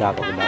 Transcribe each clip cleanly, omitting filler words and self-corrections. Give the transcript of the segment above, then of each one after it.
pagdako.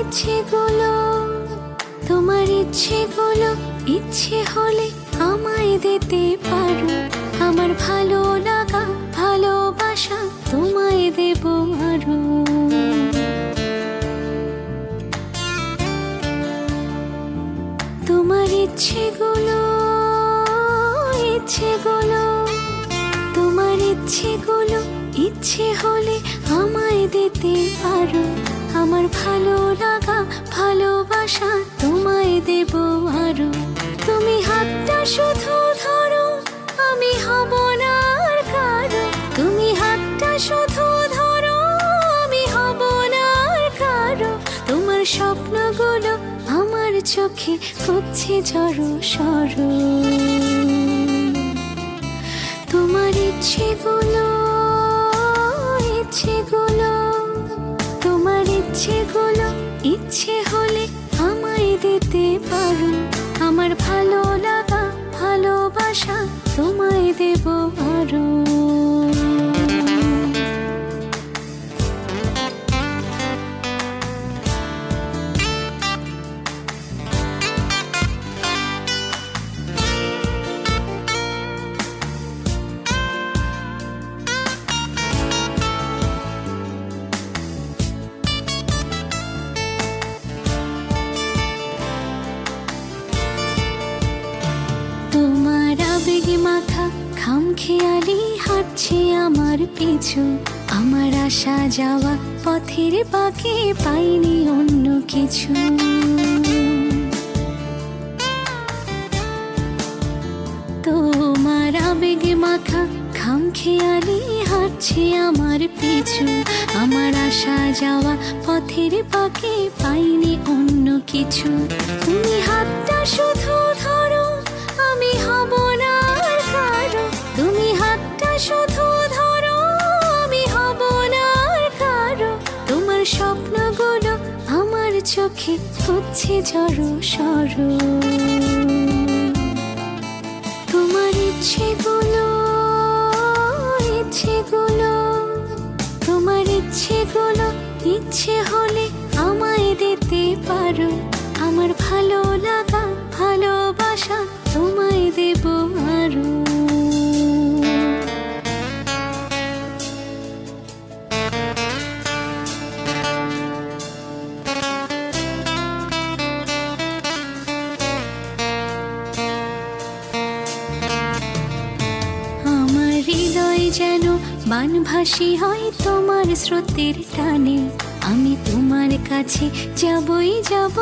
ইচ্ছেগুলো তোমার ইচ্ছেগুলো ইচ্ছে হলে আমায় দিতে পারো। আমার ভালো লাগা ভালোবাসা তোমায় দেব আরো। তোমার ইচ্ছেগুলো তোমার ইচ্ছেগুলো ইচ্ছে হলে আমায় দিতে পারো। আমার ভালো লাগা ভালোবাসা তোমায় দেব আরো। তুমি হাতটা শুধু ধরো, আমি হব না আর কারো। তুমি হাতটা শুধু ধরো, আমি হব না আর কারো। তোমার স্বপ্নগুলো আমার চোখে ফুটছে ঝড়ো সরো। তোমার ইচ্ছেগুলো তোমার ইচ্ছেগুলো ইচ্ছে হলে আমায় দিতে পারো। আমার ভালো লাগা ভালোবাসা তোমায় দেব আরো। মাথা খামখেয়ালি হাঁটছে আমার পিছু। আমার আসা যাওয়া পথের বাঁকে পাইনি অন্য কিছু। তোমার আবেগে মাথা খামখেয়ালি হাঁটছে আমার পিছু। আমার আসা যাওয়া পথের বাঁকে পাইনি অন্য কিছু। তুমি হাতটা শুধু ধরো, আমি হব না আর কারো। তুমি হাতটা শুধু ধরো, আমি হব না আর কারো। তোমার স্বপ্নগুলো আমার চোখে ফুটছে ঝড়ো সরো। তোমার ইচ্ছেগুলো তোমার ইচ্ছেগুলো ইচ্ছে হলে আমায় দিতে পারো। আমার ভালো লাগা ভালোবাসা তোমায় দেব আরো। আমার হৃদয় যেন বানভাসী হয় তোমার স্রোতের টানে। আমি তোমার কাছে যাবই যাব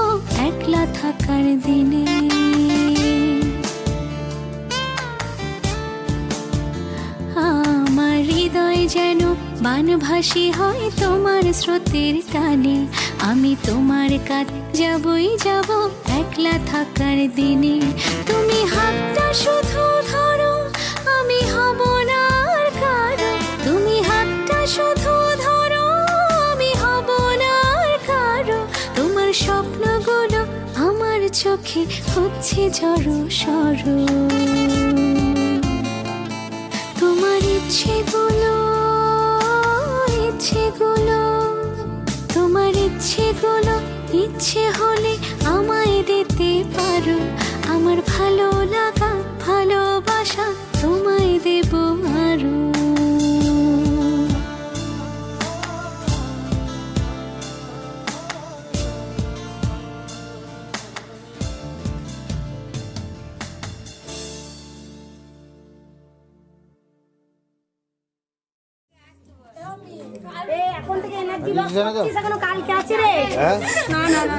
একলা থাকার দিনে। আমার হৃদয় যেন বানভাসী হয় তোমার স্রোতের টানে। আমি তোমার কাছে যাবই যাব একলা থাকার দিনে। তুমি হাতটা শুধু ধরো, আমি হব না আর কারো। তুমি হাতটা শুধু ধরো, আমি হব না আর কারো। তোমার স্বপ্নগুলো আমার চোখে ফুটছে ঝড়ো সরো। তোমার ইচ্ছেগুলো তোমার ইচ্ছেগুলো ইচ্ছে হলে আমায় দিতে পারো। আমার ভালো লাগা ভালোবাসা তোমায় দেব আরো। এখনো কালকে আছে রে। না না না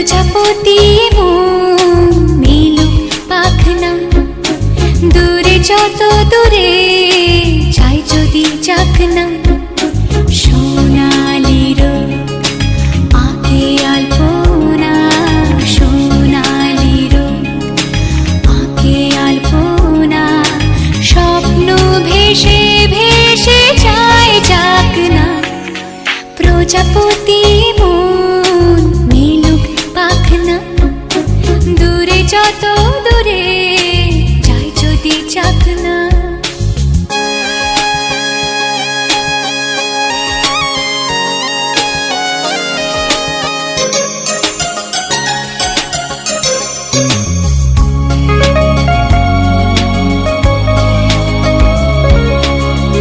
প্রজাপতি মন মেলুক পাখনা, দূরে যত দূরে যাই যদি যাক না, সোনালি রোদ আঁকে আলপনা, সোনালি রোদ আঁকে আলপনা, স্বপ্ন ভেসে ভেসে যায় যাক না, প্রজাপতি মন মেলুক পাখনা, দূরে যত দূরে যাই যদি যাক না।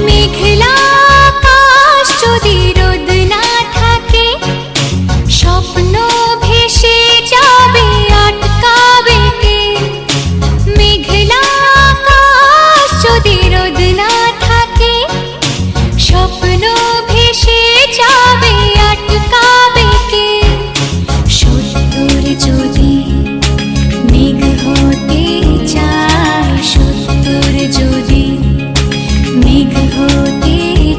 মেঘলা আকাশ যদি রোদ না থাকে, স্বপ্ন ভেসে যাবে আটকাবে কে? মেঘলা আকাশ যদি রোদ না থাকে, স্বপ্ন ভেসে যাবে আটকাবে কে? সত্তর যদি মেঘ হতে চায়, সত্তর যদি মেঘ হতে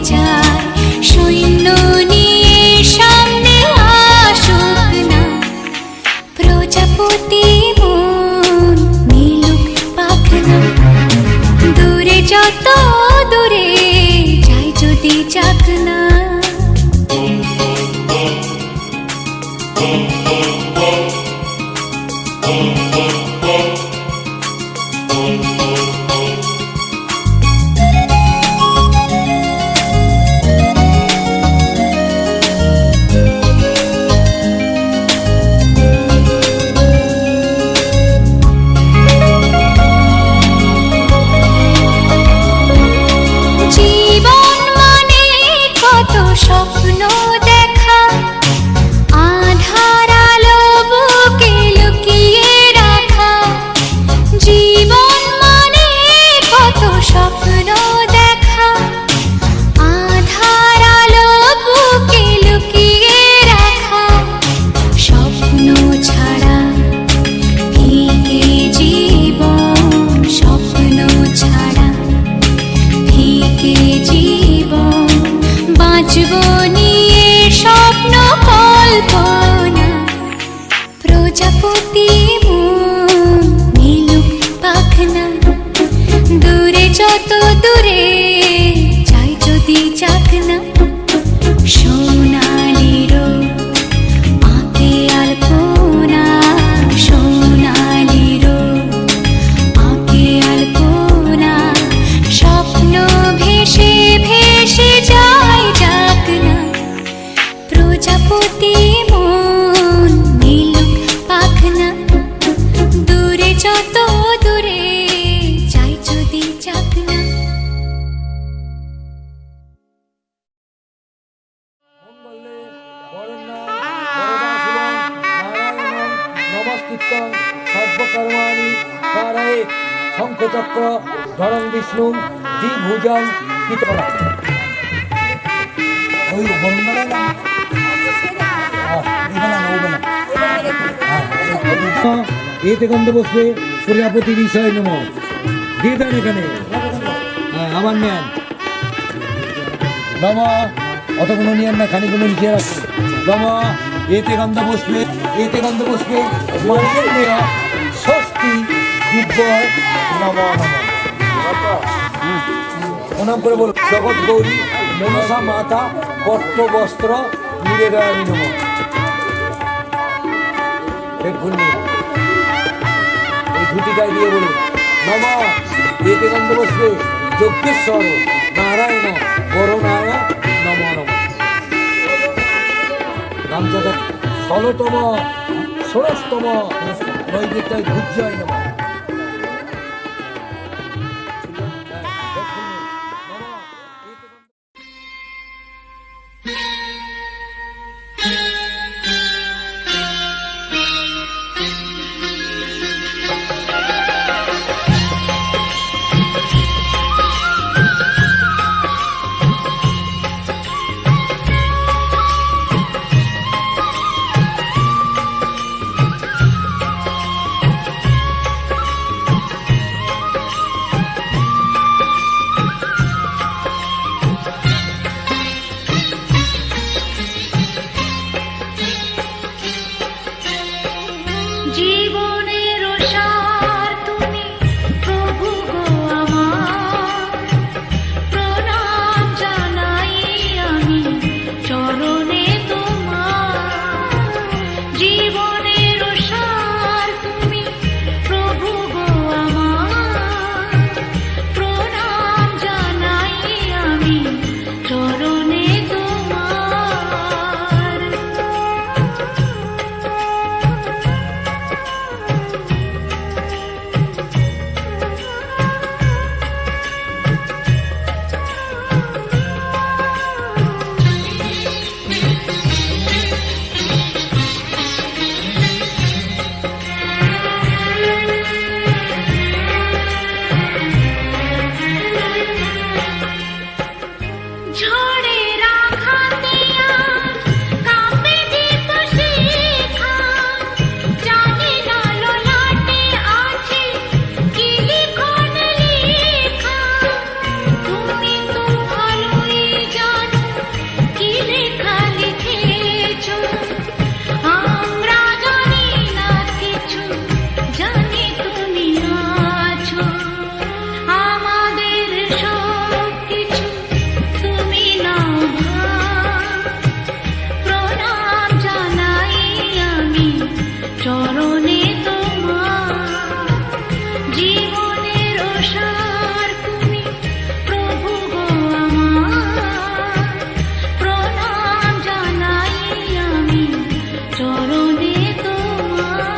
চায়, সৈন্য নিয়ে সামনে আসুক না, প্রজাপতি মন মেলুক পাখনা, দূরে যত দূরে যাই যদি যাক না। জীবন মানে কত স্বপ্ন দেখা, আধার আলো বুকে লুকিয়ে রাখা। জীবন মানে কত স্বপ্ন দেখা, আধার আলো বুকে লুকিয়ে রাখা। স্বপ্ন ছাড়া ফিকে জীবন, স্বপ্ন ছাড়া ফিকে জীবন, বাঁচব নিয়ে স্বপ্ন কল্পনা, প্রজাপতি মন মেলুক পাখনা, দূরে যত দূরে যাই যদি যাক না, সোনালি রোদ আঁকে আলপনা, সোনালি রোদ আঁকে আলপনা, স্বপ্ন ভেসে ভেসে যায় যাক না, প্রজাপতি মন মেলুক পাখনা, দূরে যত দূরে যাই যদি যাক না। মঙ্গলে বরেণ্যং বরদাশিবং নারায়ণং নমস্কৃত্যং সর্বকর্মাণি কারয়েৎ, শঙ্খচক্র ধরং বিষ্ণু দ্বিভুজং কৃতকরা। ওই বন্দনা না এতে গন্ধ বসবে প্রজাপতি বিষয় নম দিয়ে দেন এখানে। হ্যাঁ আমার নেন নম, অত কোনো নিয়েন না, খানিগুলো লিখে রাখুন। নম এতে গন্ধ বসবে, এতে গন্ধ বসবে মার্কেন্ডেয় ষষ্ঠী দিব্যয় নম নম। প্রণাম করে বলুন, জগৎ গৌরী মনসা মাতা পট্ট বস্ত্র নিবেদয়ামি নম। দেখুন এই ধুতিটাই দিয়ে বলুন, নম এতে গন্ধ বসবে যজ্ঞেশ্বর নারায়ণ বরণায় নম নম। গামছাটা ১৬তম ১৬তম নৈবেদ্যায় ভূজ্যায় নম। জীবনের সার তুমি প্রভু গো আমার, প্রণাম জানাই আমি চরণে তোমার। জীবনের সার তুমি প্রভু গো আমার, প্রণাম জানাই আমি চরণে তোমার। ঝড়ের আঘাতে আজ কাঁপে দীপ শিখা, জানি না ললাটে আছে কি লিখন লেখা। তুমি তো ভালোই জানো কি লেখা লিখেছ, আমরা জানি না কিছু, জানি তুমি আছো। আমাদের সব কিছু তুমি নাও ভার, প্রণাম জানাই আমি চরণে তোমার। জীবনের সার তুমি প্রভু গো আমার, প্রণাম জানাই আমি চরণে তোমার।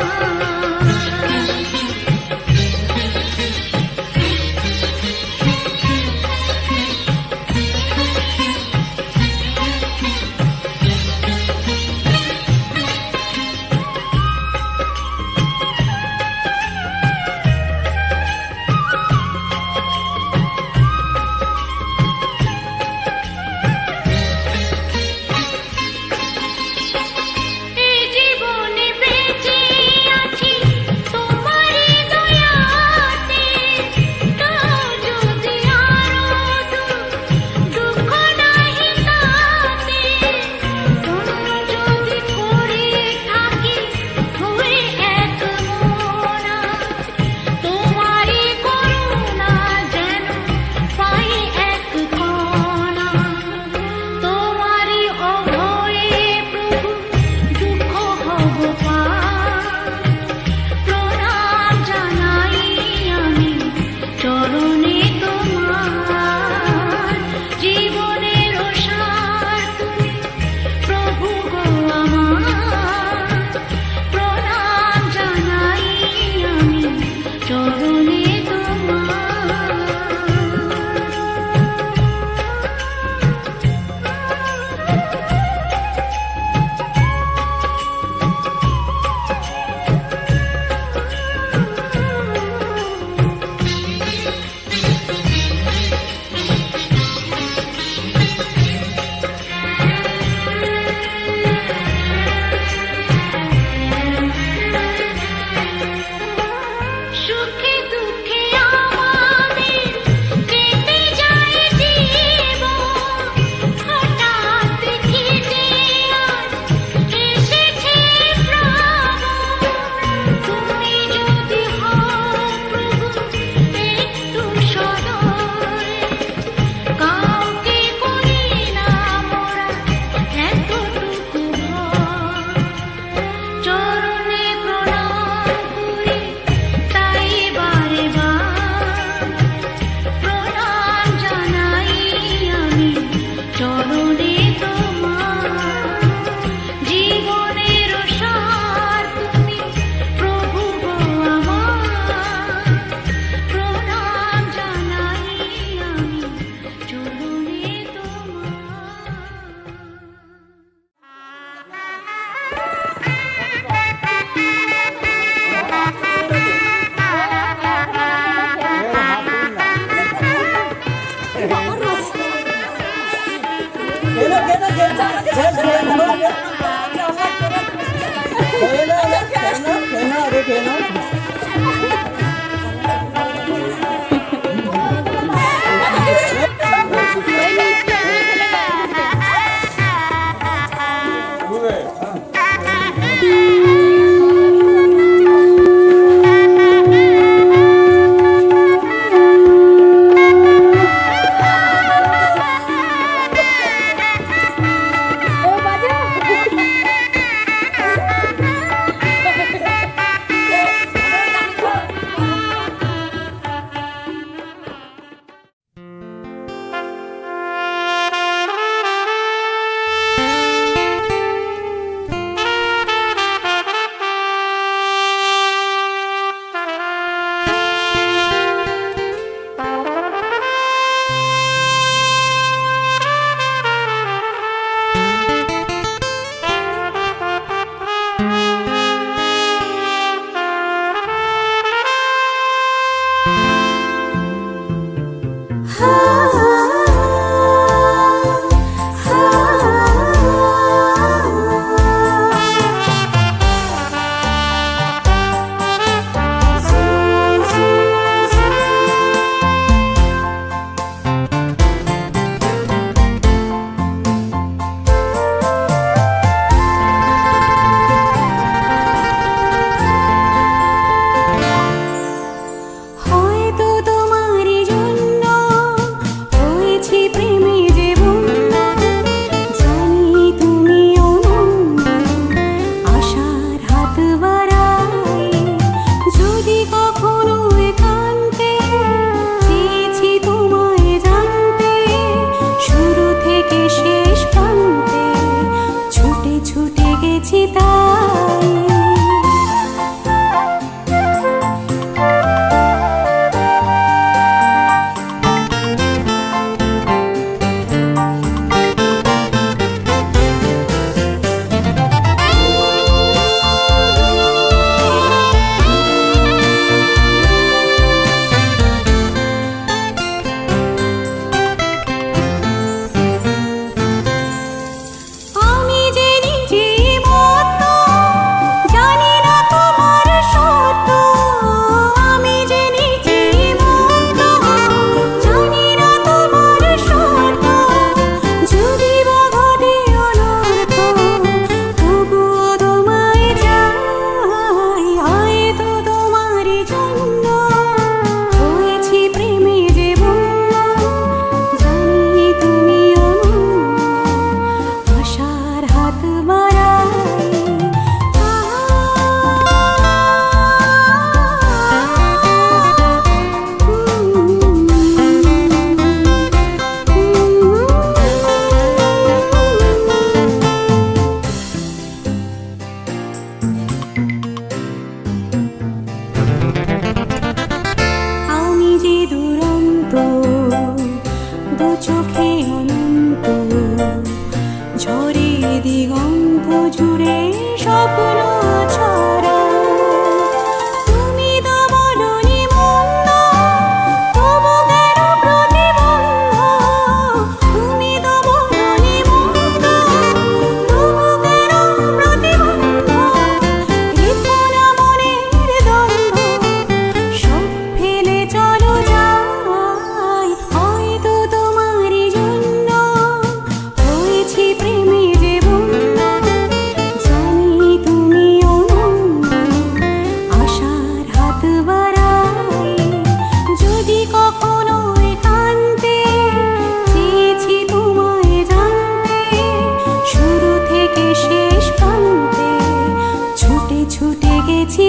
পেয়েছি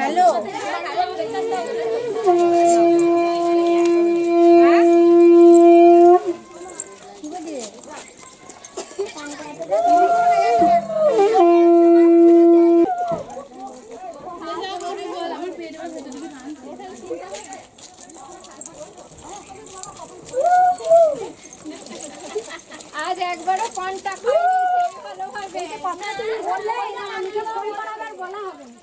হ্যালো আজ একবারও কন্টাক্ট ভালোভাবে কথা তুমি বললে আমাকে ফোন করাবার বলা হবে না।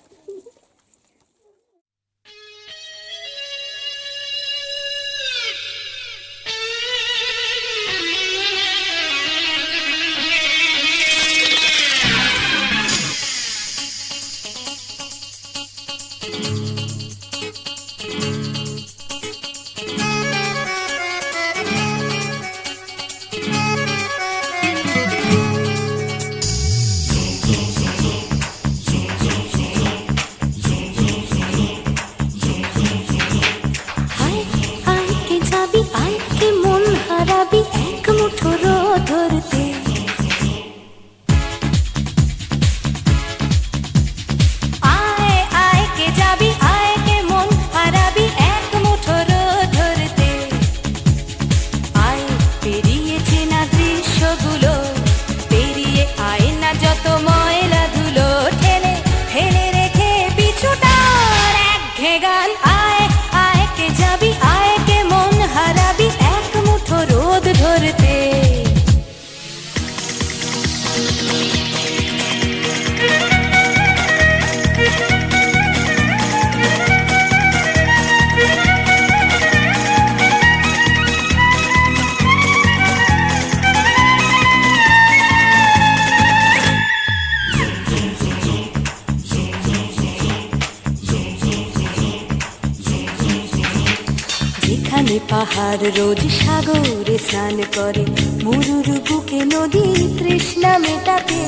পাহাড় রোজ সাগরে স্নান করে, মরুর বুকে নদী তৃষ্ণা মেটাতে।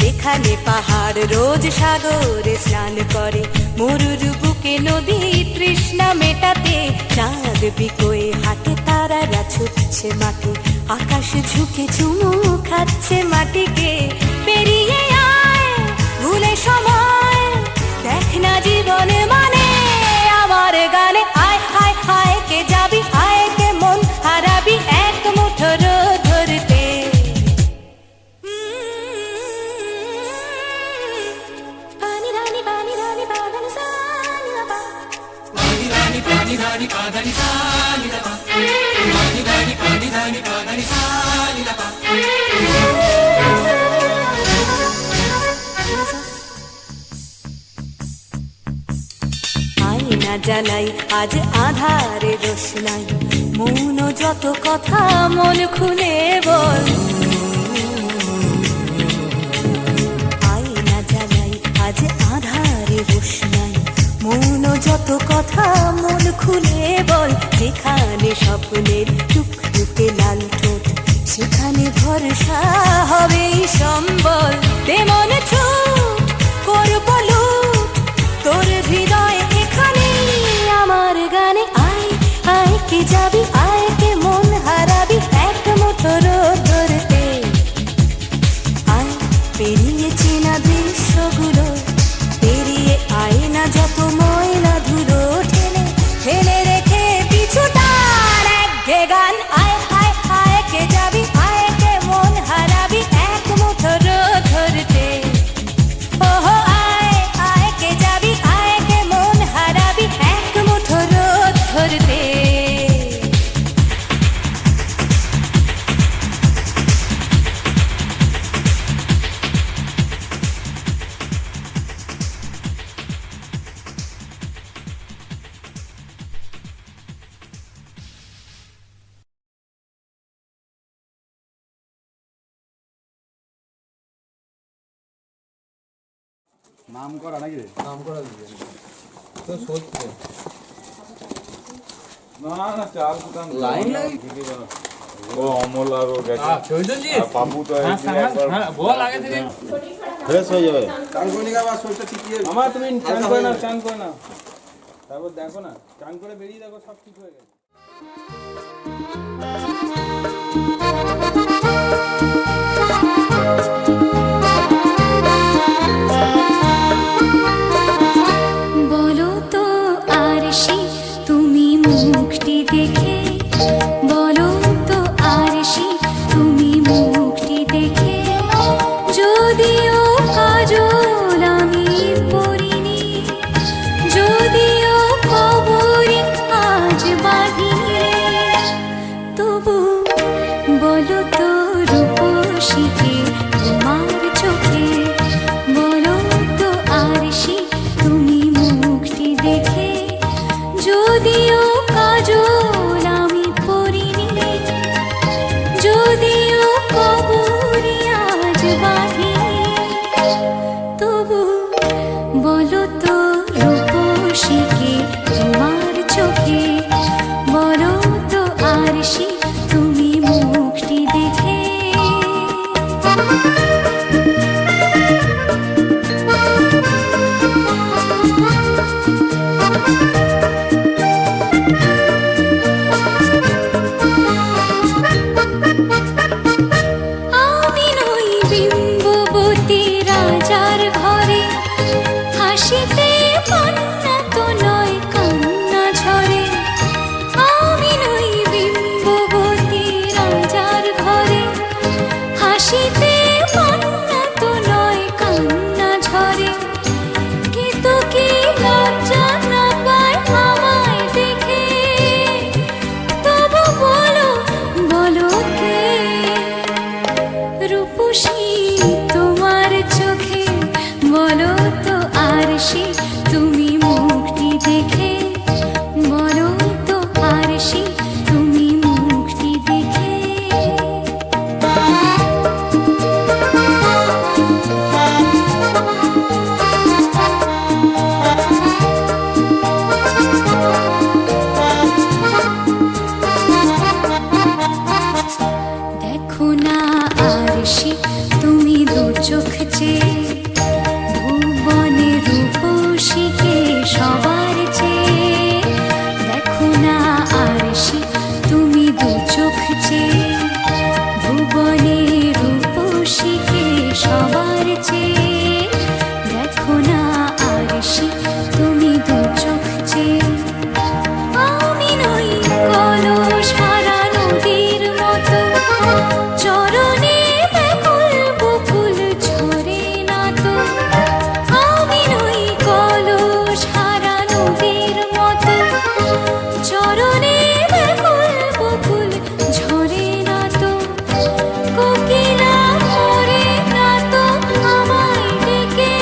যেখানে পাহাড় রোজ সাগরে স্নান করে, মরুর বুকে নদী তৃষ্ণা মেটাতে। চাঁদ বিকোয়ে হাটে তারারা ছুটছে মাঠে, আকাশ ঝুঁকে চুমু খাচ্ছে মাটিকে। পেরিয়ে আয় ভুলে সময়, দেখ না জীবনে মানে আমার গানে। আয় হায় হায় কে যাবি, আয় কে মন হারাবি এক মুঠো রোদ ধরতে। পানি রানি পানি রানি পাদানি সানি বাবা, পানি রানি পানি রানি পাদানি সানি বাবা, পানি রানি পানি রানি পাদানি সানি বাবা। আয়না জ্বালাই আজ আধারে রোশনাই, মৌন যত কথা মন খুলে বল। আয়না জ্বালাই আজ আধারে রোশনাই, মৌন যত কথা মন খুলে বল। যেখানে স্বপ্নের টুকটুকে লাল ঠোঁট, সেখানে ভরসা হবে সম্বল। তেমন ছুট করব লুট তোর হৃদয় এখানে আমার গানে। আয় আয় কে যাবি, আয় কে মন হারাবি এক মুঠো রোদ ধরতে। আয় পেরিয়ে চেনা দৃশ্যগুলো, পেরিয়ে আয় না যত ময়লা ধুলো ঠেলে ফেলে রেখে পিছু তার একঘে গান। আয় হায় হায় কে যাবি, আয় কে মন হারাবি এক মুঠো রোদ ধরতে। ওহো আয় আয় কে যাবি, আয় কে মন হারাবি এক মুঠো রোদ ধরতে। নাম করা নাকি রে? নাম করা দিবে তো সত্যি না না চাল কুটান লাইন লাগে ও অমল আর ও গেছে চৈতন্যজি আর পাপু তো একবার বল আগে থেকে ফ্রেশ হয়ে যাবে। আমার তুমি চান করে নাও, চান করে নাও, তারপর দেখো না, চান করে বেরিয়ে দেখো সব ঠিক হয়ে গেছে। বলো তো আরশি তুমি মুখটি দেখে, বলো তো আরশি তুমি মুখটি দেখে, যদিও কাজল আমি পরিনি, যদিও খবরে আজ বাঁধিনি, তবু বলো তো রূপসীকে তোমার চোখে, বলো তো আরশি তুমি মুখটি দেখে, যদিও কাজল আমি পরিনি, যদিও কবরে আজ বাঁধিনি, তবু বলো তো রূপসীকে তোমার চোখে, বলো তো আরশি তুমি মুখটি দেখে। আমি নই বিম্ববতী রাজার ঘরে, হাসিতে কান্না তো নয় কান্না ঝরে, আমি নই বিম্ববতী রাজার ঘরে, হাসিতে কান্না তো নয় কান্না ঝরে, কিন্তু কি লজ্জা না পায় আমায় দেখে, তবু বলো বলো কে রূপসী তোমার চোখে, বলো তো আরশি তুমি মুখটি দেখে, বলো তো আরশি তুমি মুখটি দেখে। দেখো না আরশি তুমি দু চোখ চেয়ে, ভুবনে রূপসীকে সবার চেয়ে, দেখো না আরশি তুমি দু চোখ চেয়ে, ভুবনে রূপসীকে সবার চেয়ে, দেখো না আরশি তুমি দু চোখ চেয়ে, আমি নই কলস হারা নদীর মতো, চরণে ব্যাকুল বকুল ঝরে না তো, আমি নই কলস হারা নদীর মতো, চরণে ব্যাকুল বকুল ঝরে না তো, কোকিলা মরে না তো আমায় ডেকে,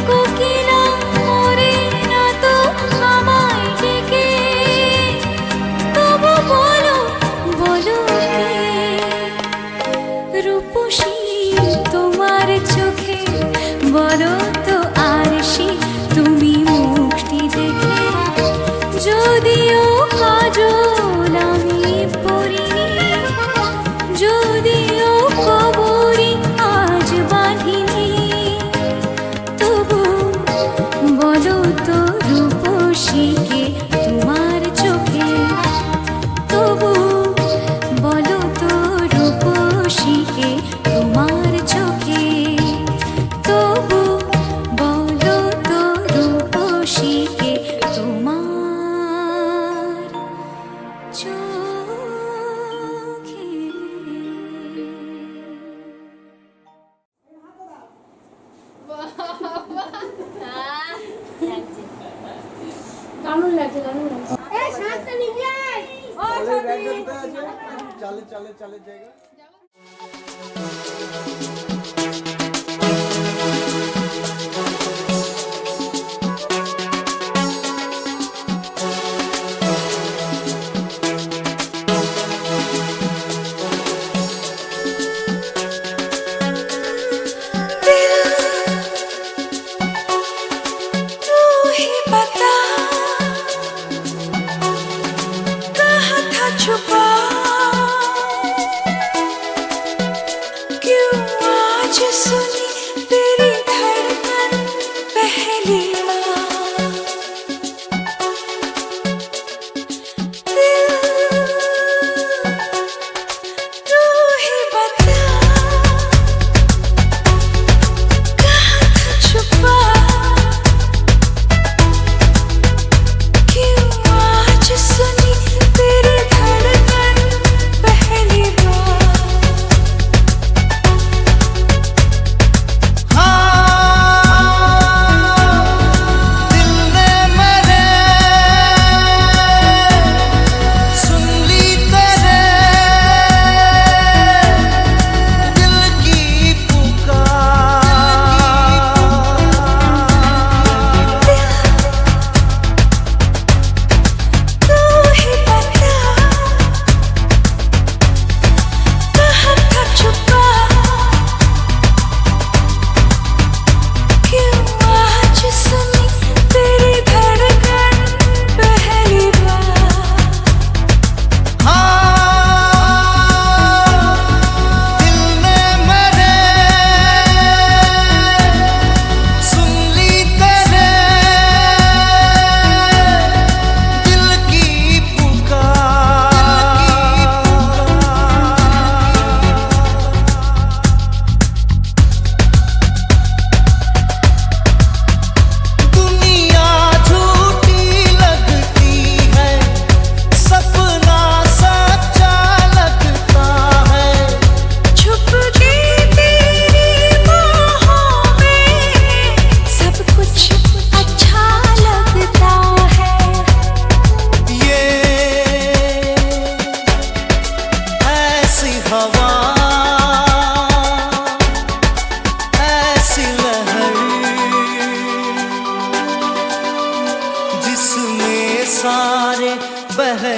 কোকিলা মরে না তো আমায় ডেকে, তবু বলো বলো কে রূপসী তোমার চোখে, বলো তো আরশি তুমি মুখটি দেখে, যদিও কাজল আমি পরিনি, যদিও কবরে আজ বাঁধিনি, তবু বলো তো রূপসীকে তোমার চোখে, তবু বলো তো রূপসীকে তোমার চোখে, তবু বলো তো রূপসীকে তোমার চোখে। দারুণ লাগছে, দারুণ লাগছে। এই শান্ত নিয়ে আয়। ও চালে চালে চালে জায়গা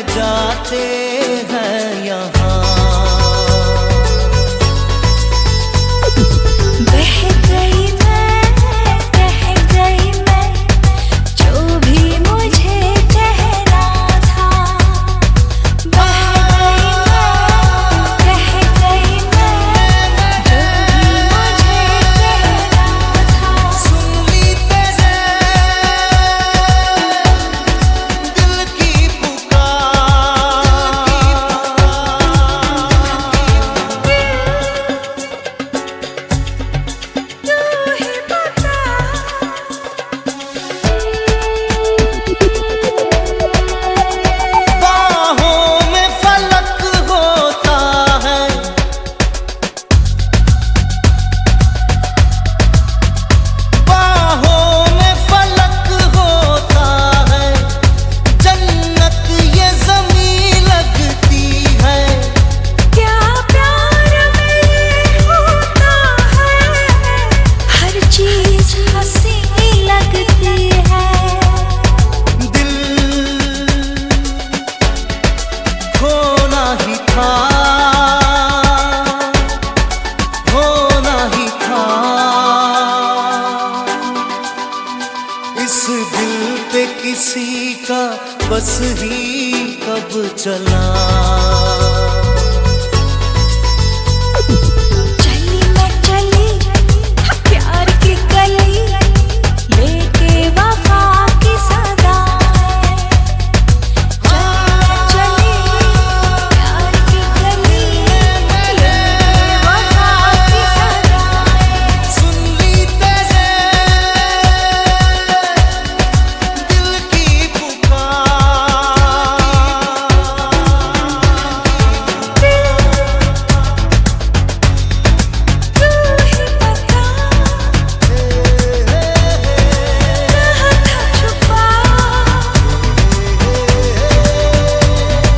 जाते हैं यहाँ। बह गई मैं, कह गई मैं, जो भी मुझे कहना था। बह गई मैं, कह गई मैं, जो भी मुझे कहना था। सुन ली तेरे दिल की पुकार, तू ही बता। बाहों में फलक होता है, बाहों में फलक होता है, जन्नत ये ज़मीं लगती है। क्या प्यार में होता है, हर चीज हंसी लगती है। दिल होना ही था, होना ही था। इस दिल पे किसी का बस ही कब चला। चली मैं चली प्यार की गली, लेके वफा की सदाएं। चली प्यार की गली, लेके वफा की सदाएं। सुन ली तेरे दिल की पुकार, तू ही बता, कहाँ था छुपा,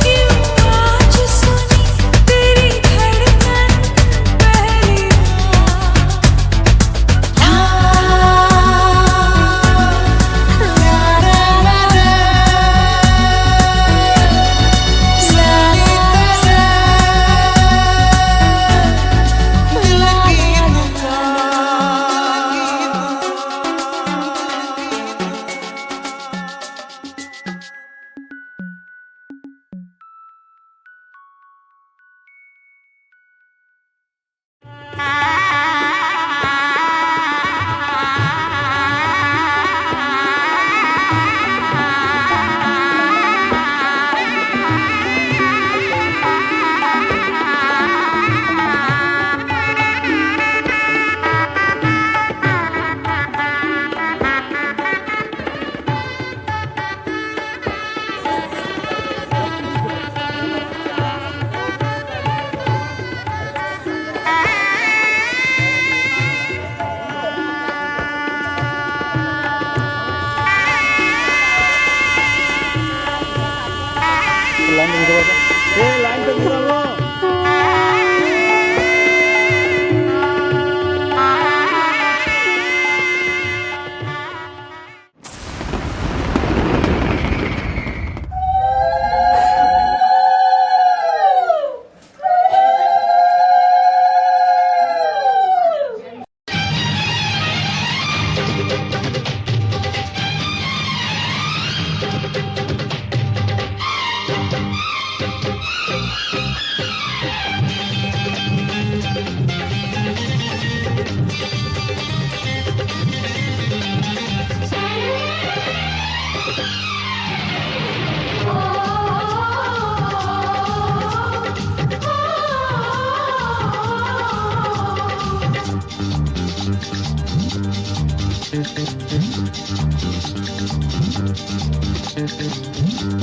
क्यों आज सुनी तेरी धड़कन पहली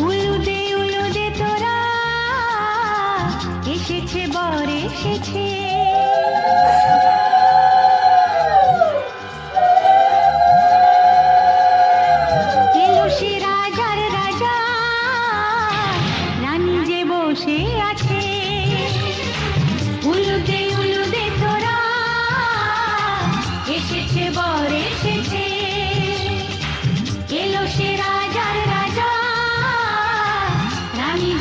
উলুদে তোরা এসেছে বর এসেছে, এলো সে রাজার রাজা, রানী যে বসে আছে। উলুদে তোরা এসেছে বর এসেছে, এলো সে রাজার রাজা, রানী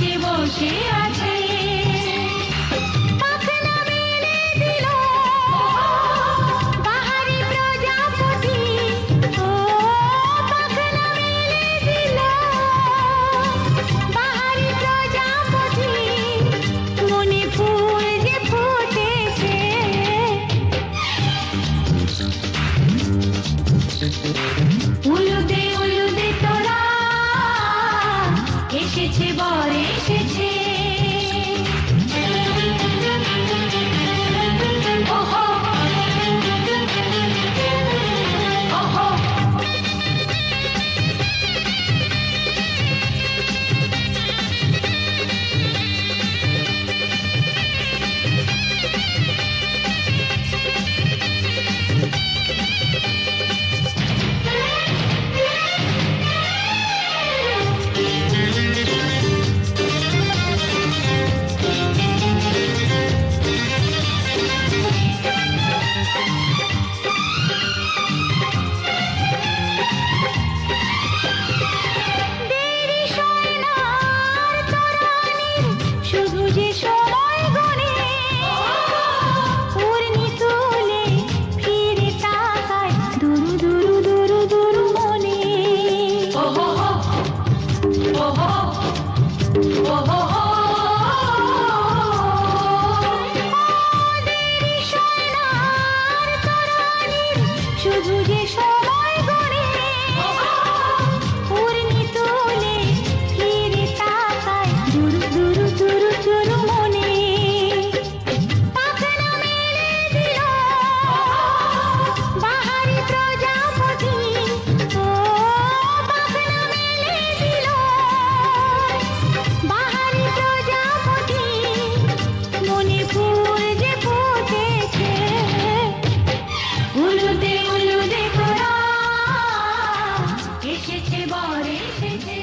শুধু যে সময় গড়ে পূর্ণি তুলে ফিরে তাকায় দুরু দুরু দুরু দুরু মনে পাখনা মেলে দিল বাহারি প্রজাপতি ও পাখনা মেলে দিল বাহারি প্রজাপতি মনে ফুল যে ফুটেছে উলুদে উলুদে করা এসেছে বর এসেছে।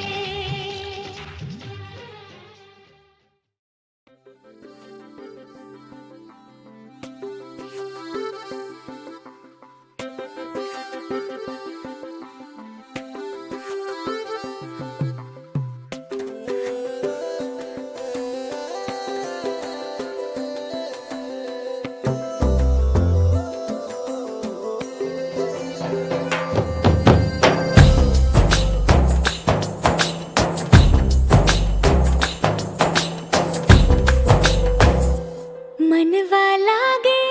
मनवा लागे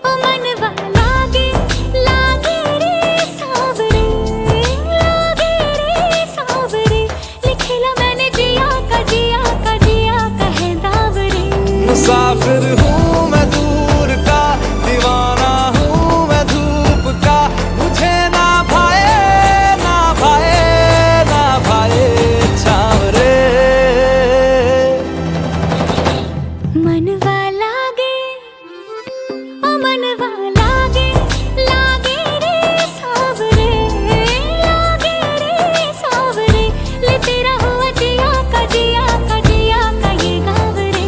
ओ मनवा लागे लागे रे सावरे लागे रे सावरे लिखला मैंने जिया का है दावरे मुसाफिर हूँ मैं दूर का दीवाना हूँ मैं धूप का मुझे ना भाए ना भाए ना भाए छावरे मनवा लागे ओ मनवा लागे लागे रे सावरे ले तेरा हुआ जिया का ये गावरे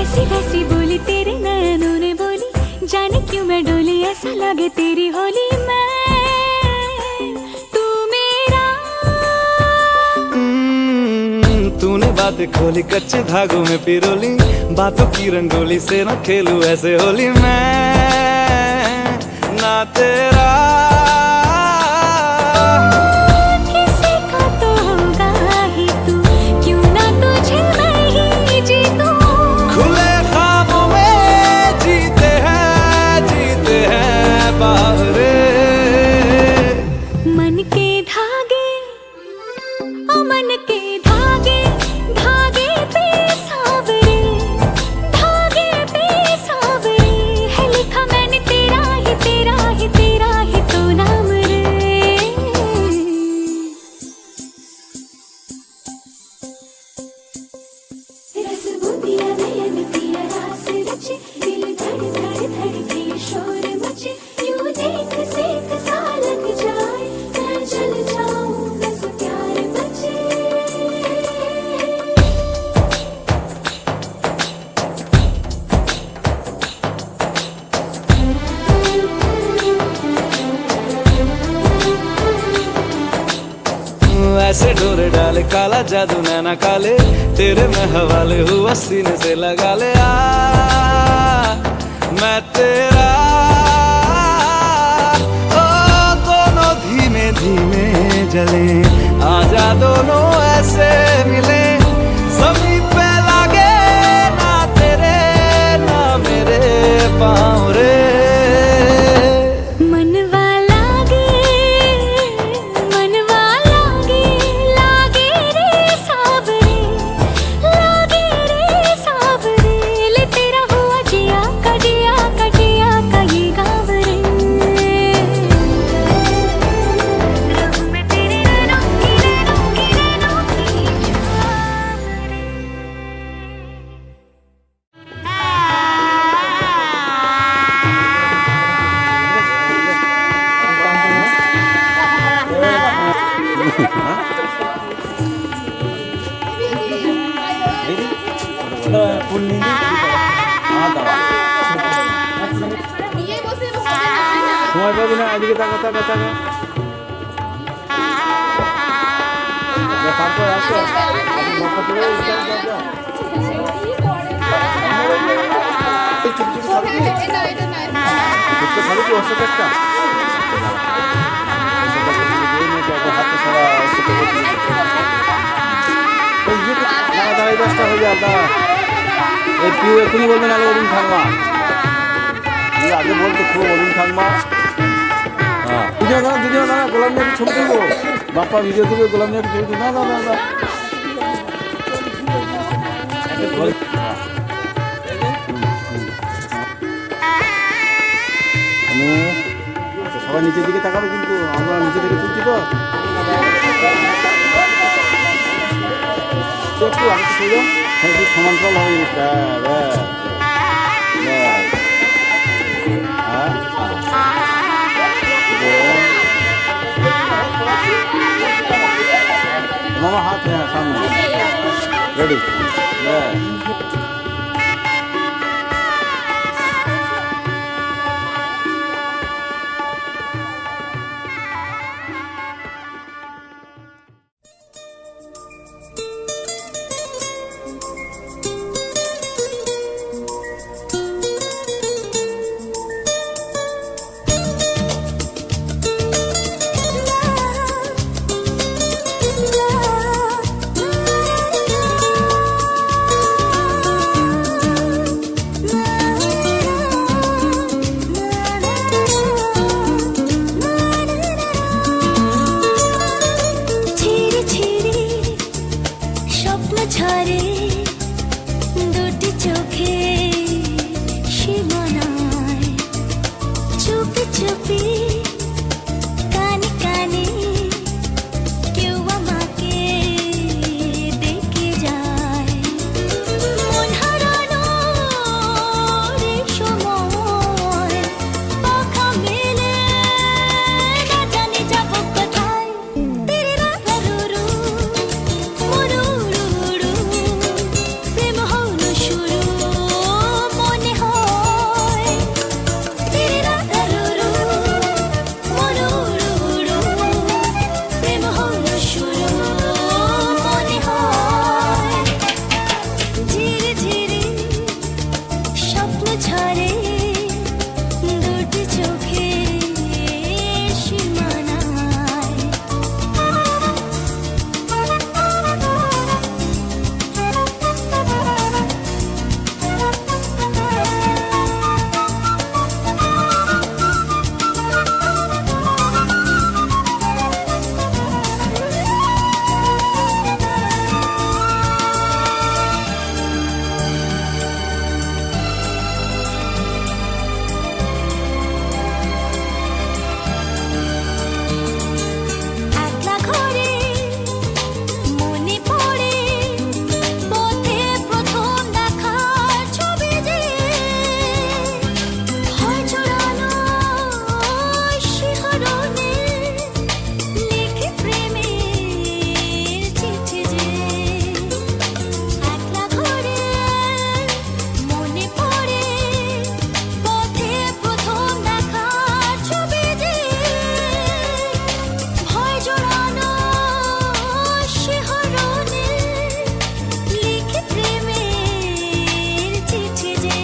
ऐसी वैसी बोली तेरे नैनों ने बोली जाने क्यों मैं डोली ऐसा लगे तेरी होली मैं तू मेरा तूने बातें खोली कच्चे धागों में पिरोली बातों की रंगोली से न खेलूं ऐसे होली मैं ना तेरा किसी का तो होगा ही तू क्यों ना तुझे मैं ही जीतूं खुले ख्वाबों में जीते हैं बाहरे मन के धागे ओ मन के धागे धागे पे सावरे है लिखा मैंने तेरा ही तो नाम रे रस बूंदिया नयन पिया रास रचे दिल धड़ धड़ धड़के शोर मचे यूं देख सेक सा लग जाए मैं चल जाऊं बस प्यार बचे ऐसे डोरे डाले काला जादू नैना काले तेरे में हवाले हुआ सीने से लगा ले मैं तेरा ओ दोनों धीमे धीमे जले आजा दोनों ऐसे मिले जमीन पे लागे ना तेरे ना मेरे पाँव रे मनवा लागे लागे रे सावरे ले तेरा हुआ जिया का ये गावरे रहूं मैं तेरे नैनों की সময় পাবি না এদিকে তাকা তারপর আসো হাতে ব্যাসটা হয়ে যায় দাঁড়া এই পিউ এখনই বলবে নাহলে অরুণ ঠাকমা তুই আগে বলতো খুব অরুণ ঠাকমা। হ্যাঁ দুজন দাঁড়া গোলাম নিয়ে ছবি তুলবো বাপ্পা ভিডিও তুলবে গোলাম নিয়ে ছবি তুলবো না না না সবাই নিচের দিকে তাকাবে কিন্তু আমরা নিচে থেকে তুলছি তো একটু আগে সোজা হ্যাঁ একটু সমান্তরাল হবে জিনিসটা मामा हाथ है सामने रेडी ছিঁড়ে ছিঁড়ে স্বপ্ন ঝরে দুটি চোখে সীমানায় চুপি চুপি কানে কানে কেউ আমাকে ডেকে যায় মন হারানোর এই সময় পাখা মেলে না জানি যাব কোথায় তিরিরারুরু মরুরুরু প্রেম হলো শুরু মনে হয় তিরিরারুরু মরুরুরু প্রেম হলো শুরু মনে হয় ধীরে ধীরে স্বপ্ন ঝরে দুটি চোখে সীমানায় একলা ঘরে মনে পড়ে পথে প্রথম দেখা ছবি যে হয় জড়ানো শিহরণে লিখে প্রেমের চিঠি যে একলা ঘরে মনে পড়ে পথে প্রথম দেখা ছবি যে হয় জড়ানো শিহরণে লিখে প্রেমের চিঠি যে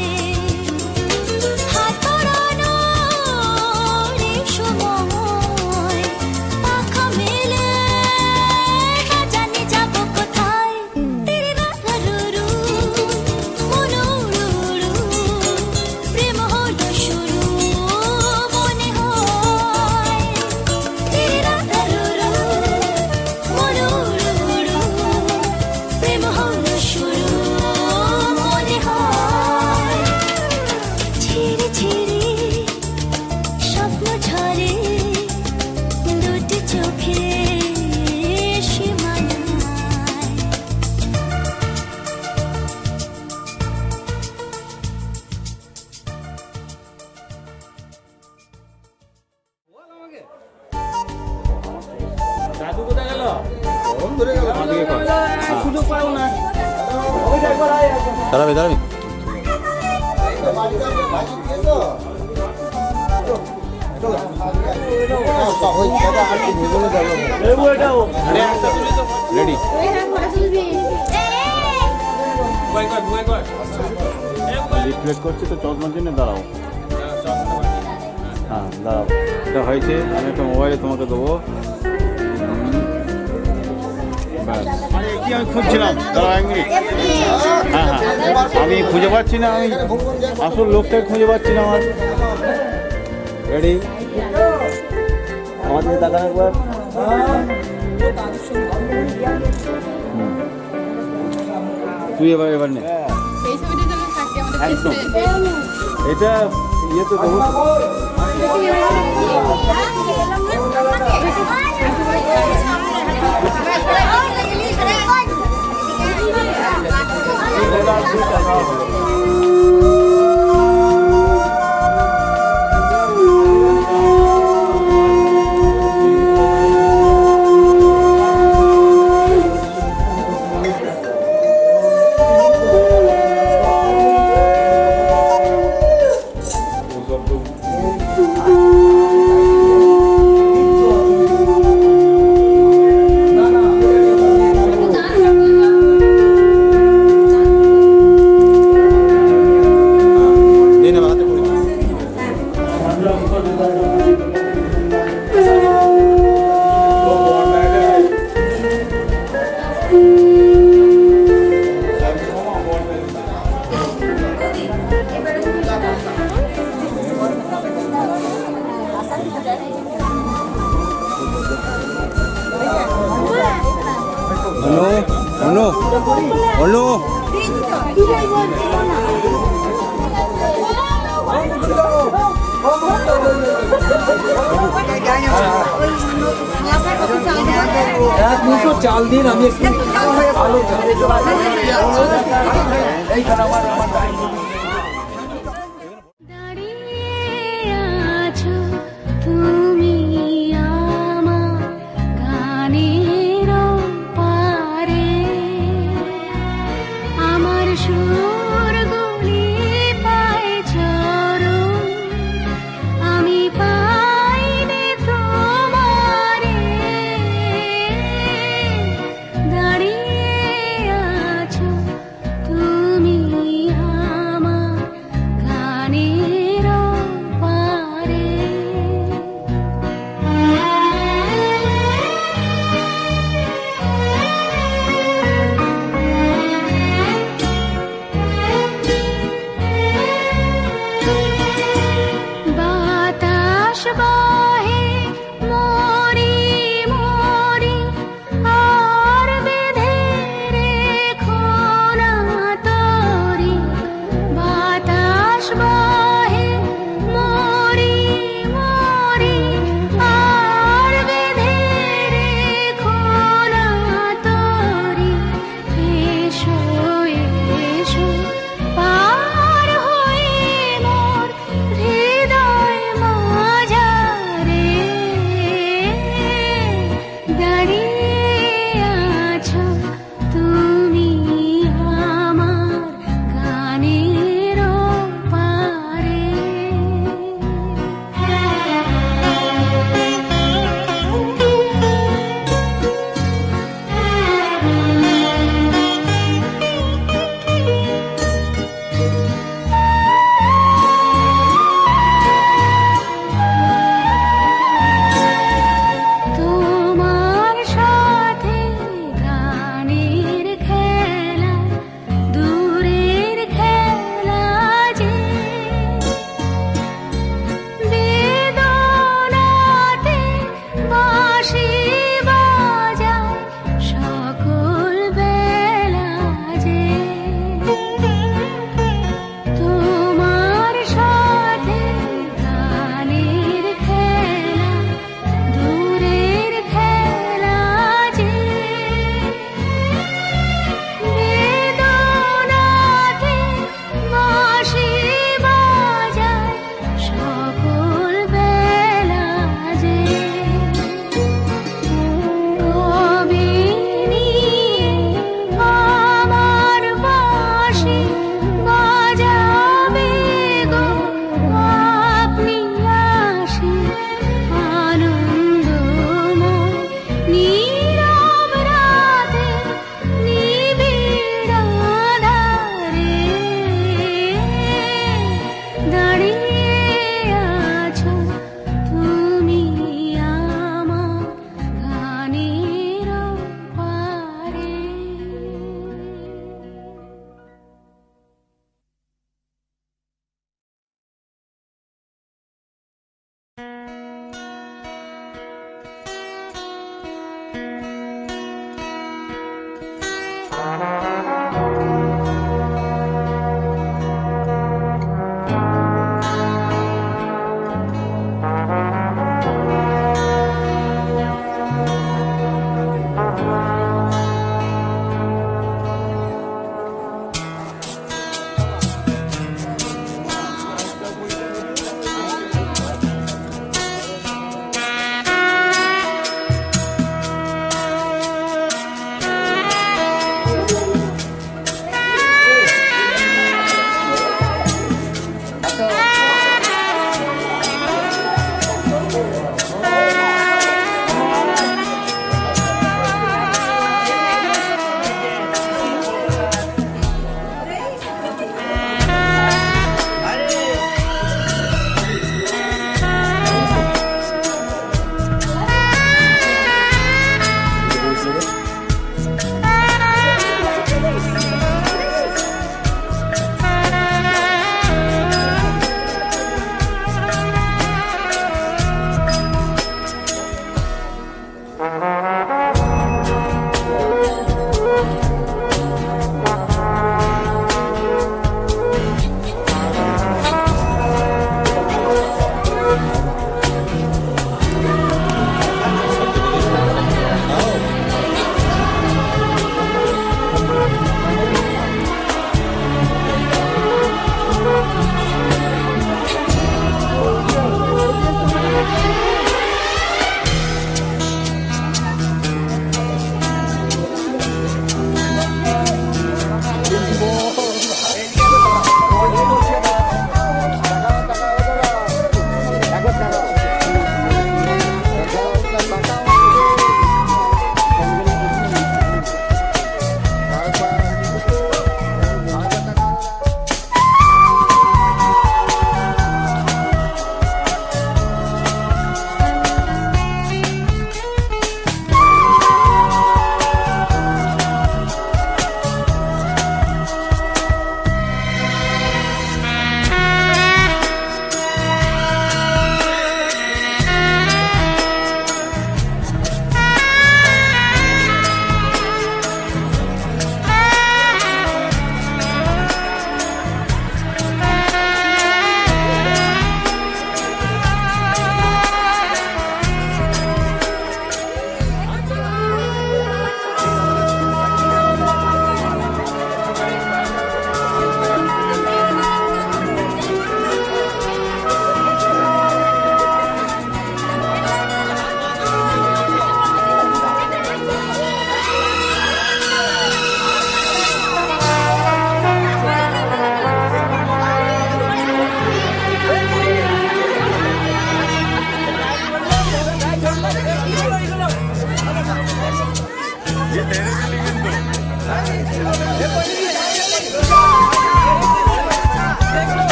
হাত পড়ানো এই সময় পাখা মেলে না জানি যাব কোথায় তিরিরারুরু মনুরুরু প্রেম হলো শুরু মনে হয় তিরিরারুরু মনুরুরু প্রেম হলো শুরু মনে হয় ছিঁড়ে ছিঁড়ে স্বপ্ন ঝরে দুটি চোখে সীমানায় দাদু কোথায় গেল হ্যাঁ। সুযোগ পাও না দাঁড়াবে দাঁড়াবে রেডি রিফ্লেক্ট করছে তো চশমার জন্য দাঁড়াও হ্যাঁ দাঁড়াও এটা হয়েছে আমি একটা মোবাইলে তোমাকে দেবো ব্যাস কি আমি খুঁজছিলাম দাঁড়াও এক মিনিট আমি খুঁজে পাচ্ছি না, আমি আসল লোকটাকে খুঁজে পাচ্ছি না। আমার রেডি, আমার দিকে তাকান একবার। তুই এবার নে একদম, এটা ইয়েতে দেবো। এক মুঠো চাল দিন, আমি একটু ভালো চাল। এইখানে আমার দাঁড়িয়ে আছো তুমি আমার গানের পারে, আমার সুরগুলি পায় চরণ, আমি পাইনি তোমারে। দাঁড়িয়ে আছো তুমি আমার গানের পারে।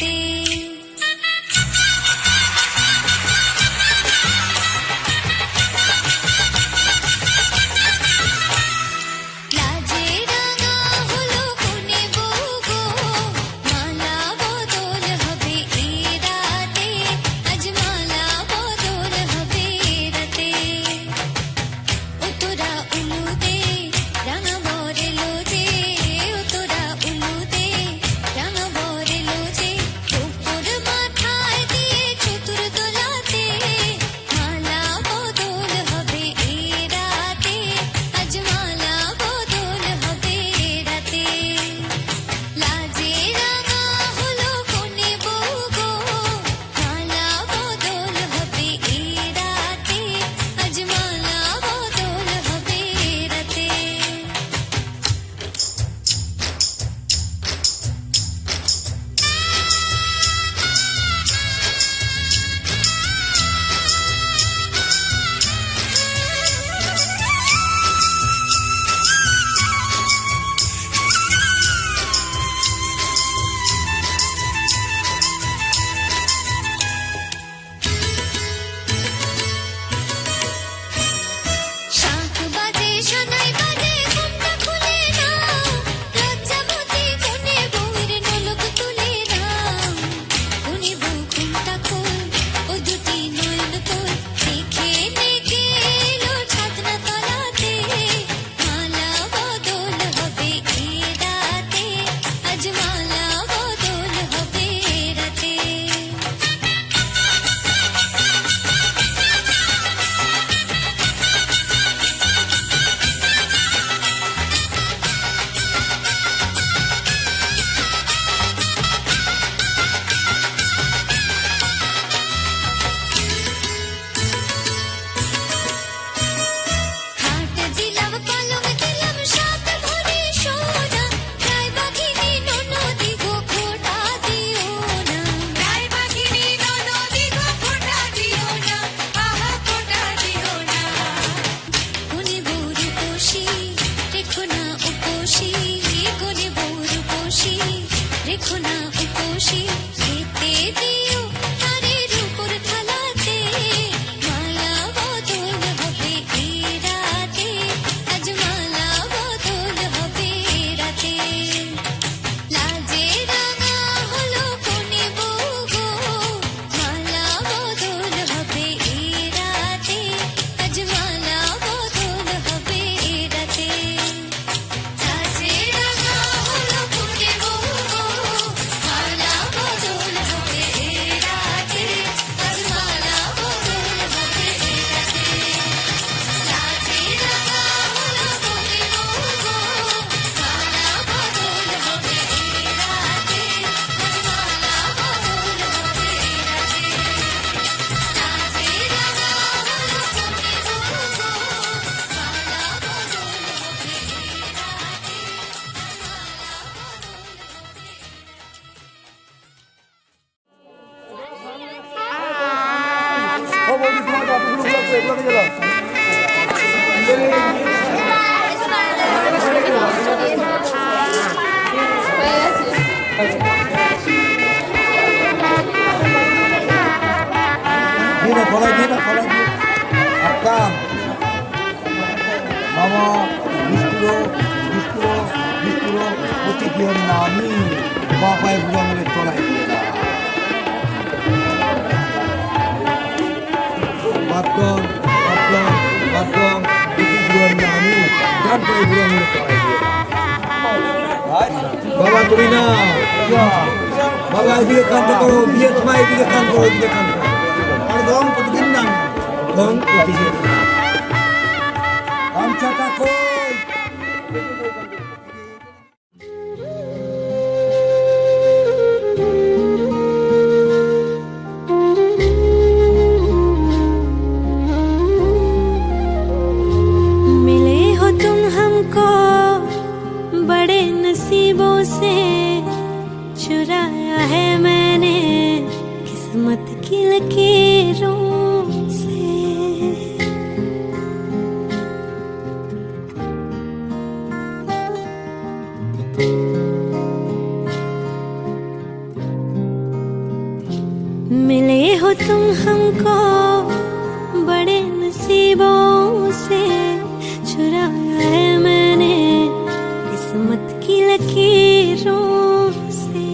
রাতে লাজে রাঙা হলো কোনে বউ গো মালা বদল হবে এই রাতে আজ মালা বদল হবে এই রাতে ও তোরা উলু দে রাঙা বরে লোজে ও তোরা উলু দে রাঙা বরে লোজে উপর মাথায় দিয়ে চতুর দোলাতে মালা বদল হবে এই রাতে আজ মালা বদল হবে এই রাতে লাজে রাঙা হলো কোনে বউ গো মালা বদল হবে এই রাতে আজ মালা বদল হবে এই রাতে শাঁখ বাজে শোনাই বাজে ঘুমটা খুলে নাও লজ্জাবতী কোনে বউয়ের নলক তুলে নাও কোনে বউ ঘুমটা খোল ও দুটি নয়ন তোল দেখে নেকে এলো ছাদনা তলাতে মালা বদল হবে এই রাতে আজ মালা বদল হবে এই রাতে খাট দিলাম পালং দিলাম সাত ভরি সোনা গায়ে বাঘিনী ননদি গো খোটা দিও না গায়ে বাঘিনী ননদি গো খোটা দিও না আহা খোটা দিও না কোনে বউর উপসী রেখো না উপসী কোনে বউর উপসী রেখো না উপসী খেতে দিও তারের উপর থালাতে মালা বদল হবে এই রাতে আজ মালা বদল হবে এই রাতে লাজে রাঙা হলো কোনে বউ গো মালা বদল হবে এই রাতে আজ মালা বদল হবে এই রাতে লাজে রাঙা হলো কোনে বউ গো মালা বদল হবে এই রাতে আজ মালা বদল হবে এই রাতে লাজে রাঙা হলো কোনে বউ গো মালা বদল হবে এই রাতে আজ মালা বদল হবে এই রাতে লাজে রাঙা হলো কোনে বউ গো মালা বদল হবে একটা মামা বিষ্ণুর বিষ্ণুর বিষ্ণুর প্রতিক্রিয়ার নামই বাপায় বুড়াঙ্গলের তলায় বাদগম বাদগম বাদগম প্রতিক্রিয়ার নামই ডান পায়ে বুড়াঙ্গলের তলায় বাবা তুমি না বাবা এদিকে কান্ত করো বিয়ের সময় এদিকে কান করো এদিকে কান করো আর গম প্রতিদিন নাম গম প্রতিদিন গামছাটা কই मिले हो तुम हमको बड़े नसीबों से चुराया है मैंने किस्मत की लकीरों से मिले हो तुम हमको बड़े नसीबों से, चुराया है मैंने किस्मत की लकीरों से।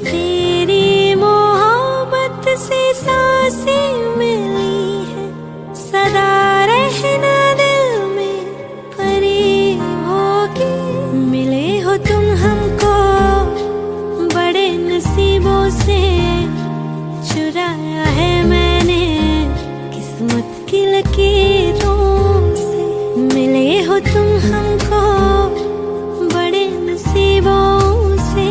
तेरी मोहब्बत से सांसें मिली है, सदा रहना दिल में करीब होगी। मिले हो तुम हमको बड़े नसीबों से, चुराया है मैंने किस्मत की लकीरों से। मिले हो तुम हमको बड़े नसीबों से,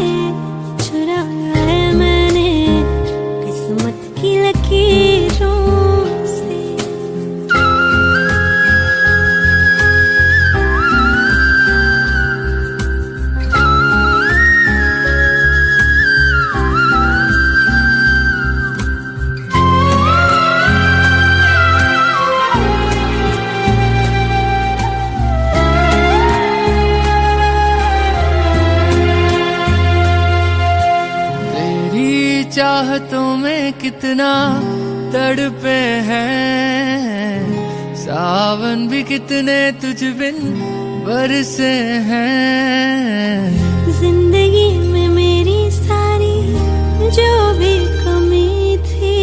चुराया है मैंने किस्मत की लकीरों से। तेरी चाहतों में कितना तड़पे हैं, सावन भी कितने तुझ बिन बरसे हैं। जिंदगी में मेरी सारी जो भी कमी थी,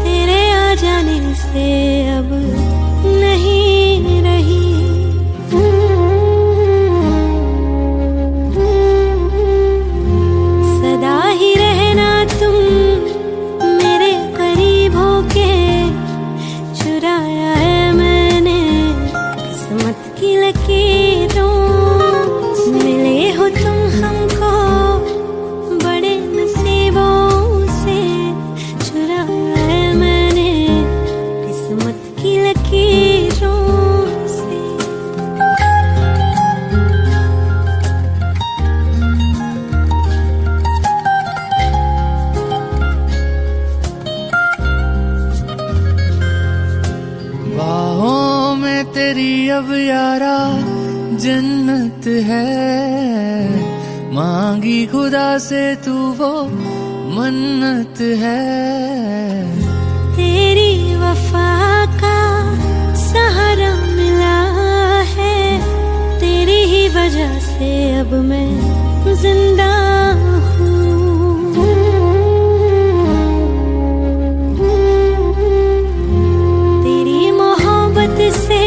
तेरे आ जाने से अब नहीं रही। सदा ही रहना तुम मेरे करीब होके, चुराया है मैंने किस्मत की लकीरों से। मिले हो तुम हमको बड़े नसीबों से, चुराया है मैंने किस्मत की लकीरों से। बाहों में तेरी अब यारा जन्नत है, मांगी खुदा से तू वो मन्नत है। तेरी वफा का सहारा मिला है, तेरी ही वजह से अब मैं जिंदा हूँ। तेरी मोहब्बत से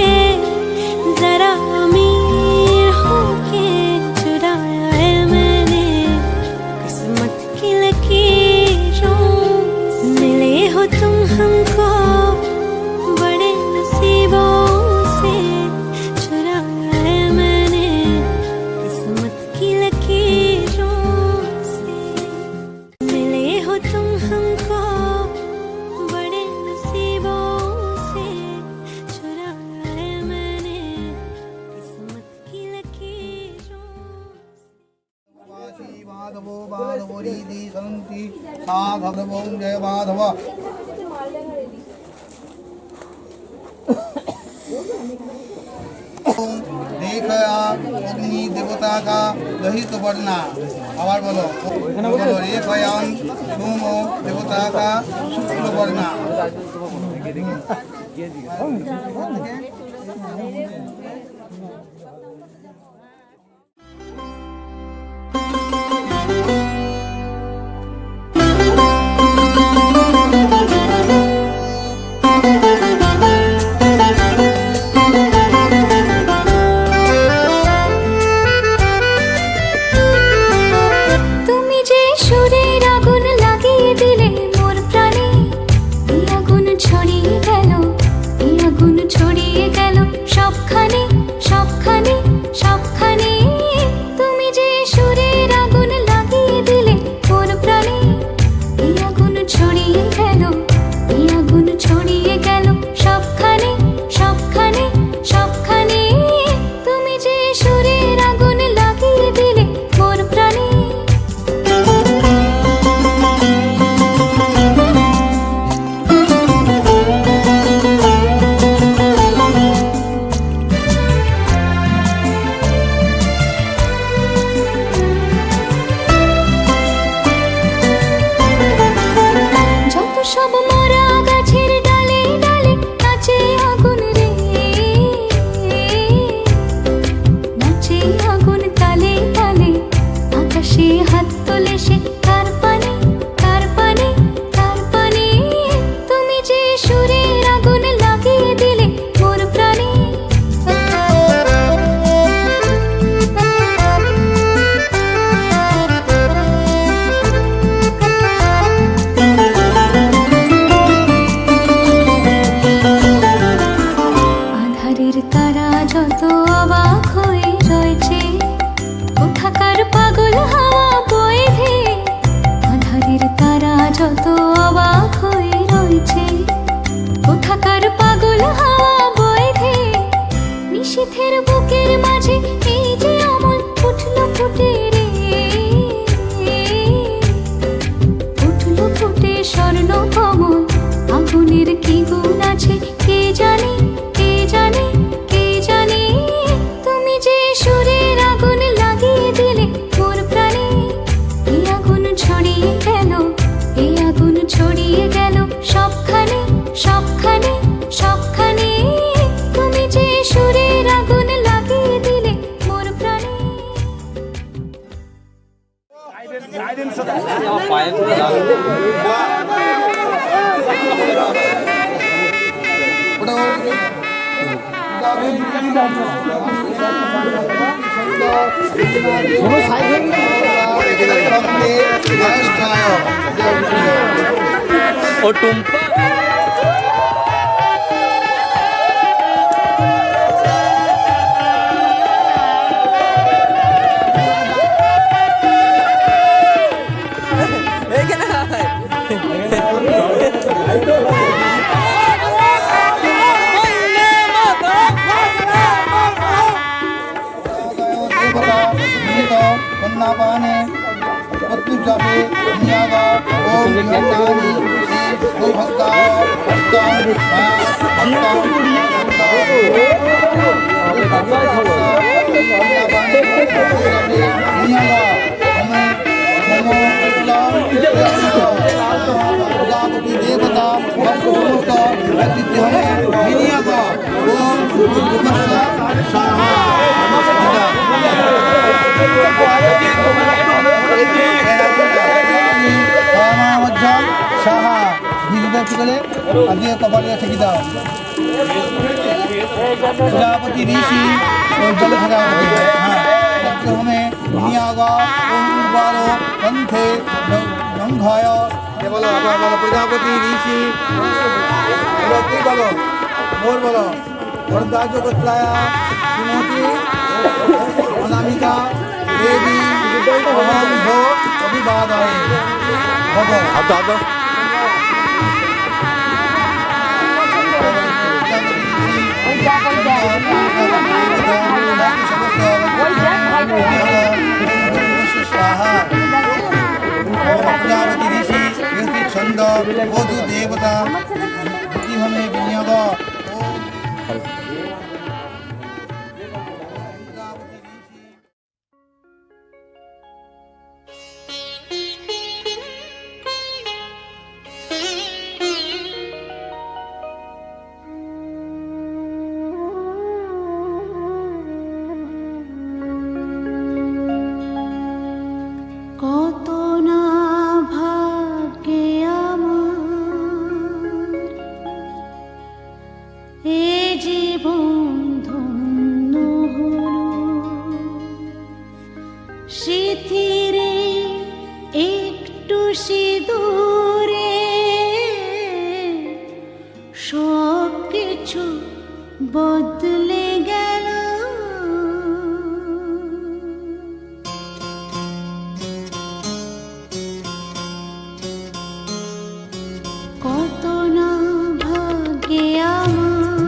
जरा अमीर होके, चुराया है मैंने किस्मत की लकीरों से। मिले हो तुम हमको बड़े नसीबों से, चुराया है मैंने किस्मत की लकीरों से। मिले हो तुम हमको बड़े नसीबों से, चुराया है मैंने किस्मत की लकीरों से। माधवो माधवरीति सन्ति साधवो जय माधव। देखा अग्नि देवता का दहित वर्णा। आवाज बोलो, रेखयान सोमो देवता का शुक्ल वर्णा। তুমি যে সুরের আগুন লাগিয়ে দিলে মোর প্রাণে, এই আগুন ছড়িয়ে গেল, এই আগুন ছড়িয়ে গেল সবখানে সবখানে। যত অবাক হয়ে রয়েছে, কোথাকার পাগল হাওয়া বয়ে ধেয়ে নিশীথের বুকের মাঝে এই যে অমল উঠলো ফুটে রে, উঠলো ফুটে স্বর্ণ কমল। আগুনের কি গুণ আছে কে জানে, কে জানে, কে জানে। তুমি যে সুরের আগুন লাগিয়ে দিলে মোর প্রাণে, এই আগুন ছড়িয়ে গেল, এই আগুন ছড়িয়ে গেল সবখানে, সবখানে, সবখানে। তুমি যে সুরের আগুন লাগিয়ে দিলে মোর প্রাণে। ও টুম্পা কন্যাপানে প্রত্যুষাপে নিয়াগা ওম গন্ধানি শ্রী ভক্তায় ভক্তায় প্রজাপতি দেবতা সমস্ত ব্যক্তিত্ব হয়ে নিয়াগা ওম সাহা সাহা করে আজকে কপালে থেকে দাও। প্রজাপতি ঋষি জলে থাকা হ্যাঁ হমে নিয়াগা বারো পন্থে নঙ্ঘায় বলো আবার বলো প্রজাপতি ঋষি বলো মোর বলো ভরদ্বাজ গোত্রায়া শ্রীমতী অনামিকা দেবী অহং ভো অভিবাদায় ভব দাদা প্রজাপতি ঋষি ছন্দ বধু দেবতা হমে বিনিয়োগ কত না ভাগ্যে আমার এ জীবন ধন্য হলো, স্মৃতিরে একটু সিঁদুরে সব কিছু বদলে গেল। কত না ভাগ্যে আমার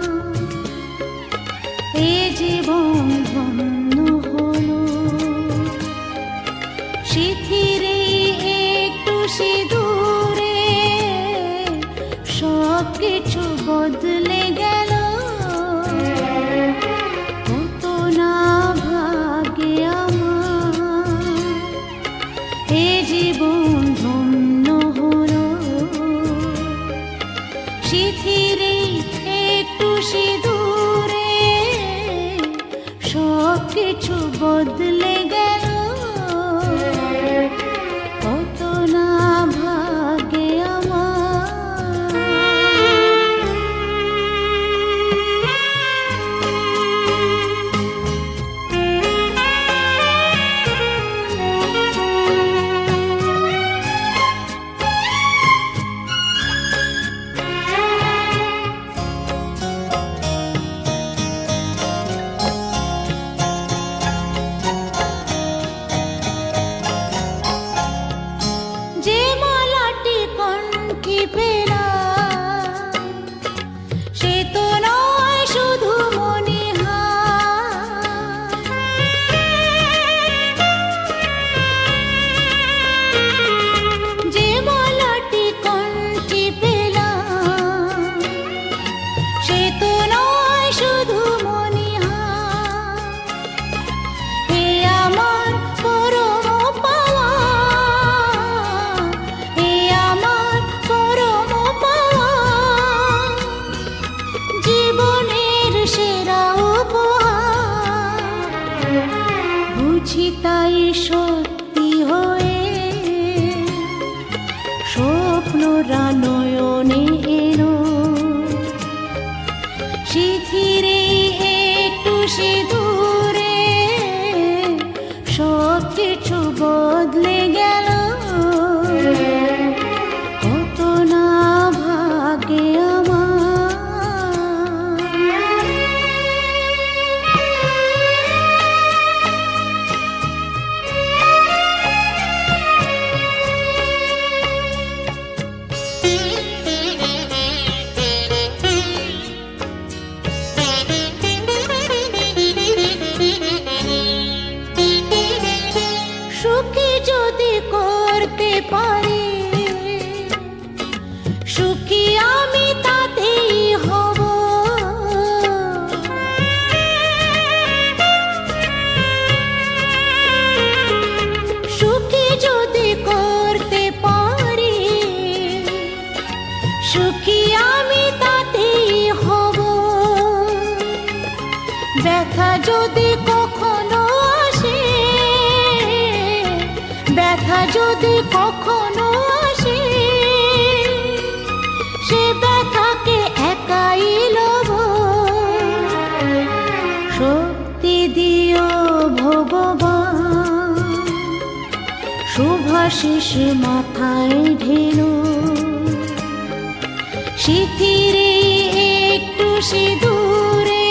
এ জীবন ধন্য হলো, স্মৃতিরে একটু সিঁদুরে সব কিছু বদলে গেল। কত না ভাগ্যে আমার এ জীবন ধন্য হলো, স্মৃতিরে একটু সিঁদুরে সব কিছু বদলে গেল। কত না ভাগ্যে আমার। স্বপ্নরা নয়নে এলো শিথিরে একটু সিঁদুরে সব কিছু বদলে গেল কত না ভাগ্যে আমার সুখী যদি করতে পারি সুখী আমি তাতেই হব সুখী যদি করতে পারি সুখী আমি তাতেই হব ব্যথা যদি কখনো আসে ব্যথা যদি কখনো আসে সে ব্যথাকে একাই লব শক্তি দিও ভগবান শুভাশিস মাথায় ঢেলো শিথিরে একটু সিঁদুরে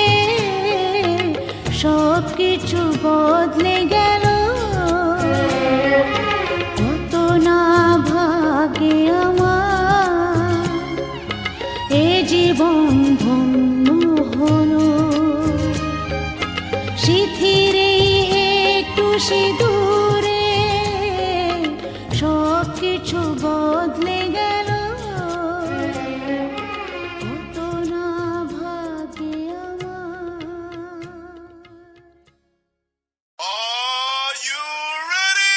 সব কিছু বদলে গেল কত না ভাগ্যে আমার এ জীবন ধন্য হলো শিথিরে একটু সিঁদুরে সব কিছু বদলে গেল কত না ভাগ্যে আমার Are you ready?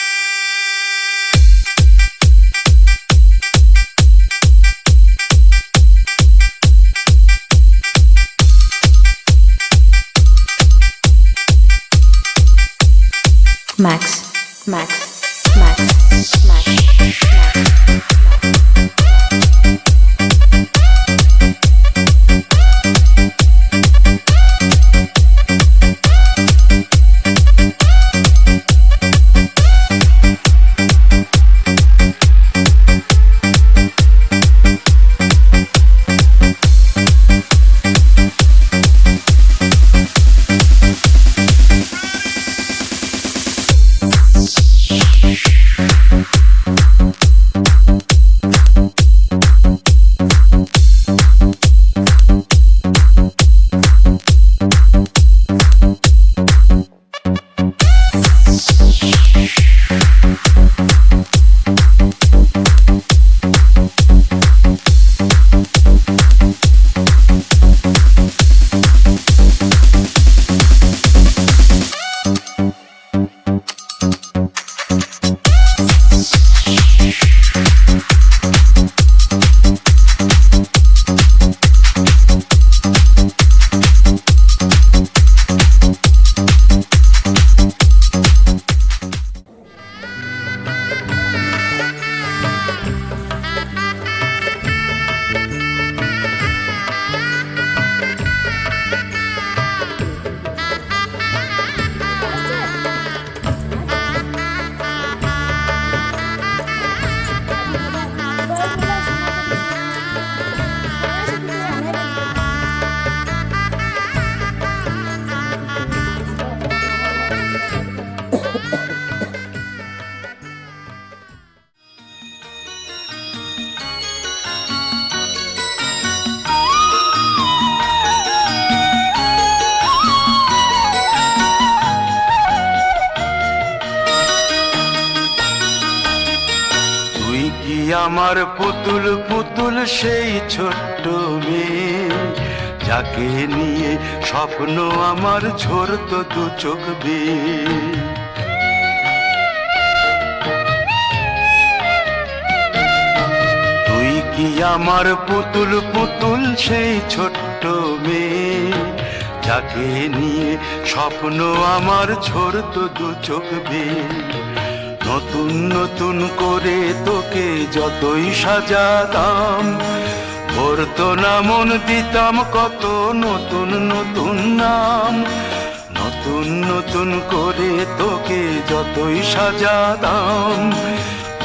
Max, Max, Max, Max, আমার পুতুল পুতুল সেই ছোট্ট মেয়ে যাকে নিয়ে স্বপ্ন আমার ঝরতো দু চোখ বেয়ে। তুই কি আমার পুতুল পুতুল সেই ছোট্ট মেয়ে যাকে নিয়ে স্বপ্ন আমার ঝরতো দু চোখ বেয়ে। নতুন নতুন করে তোকে যতই সাজাতাম, ভরতো না মন, দিতাম কত নতুন নতুন নাম। নতুন নতুন করে তোকে যতই সাজাতাম,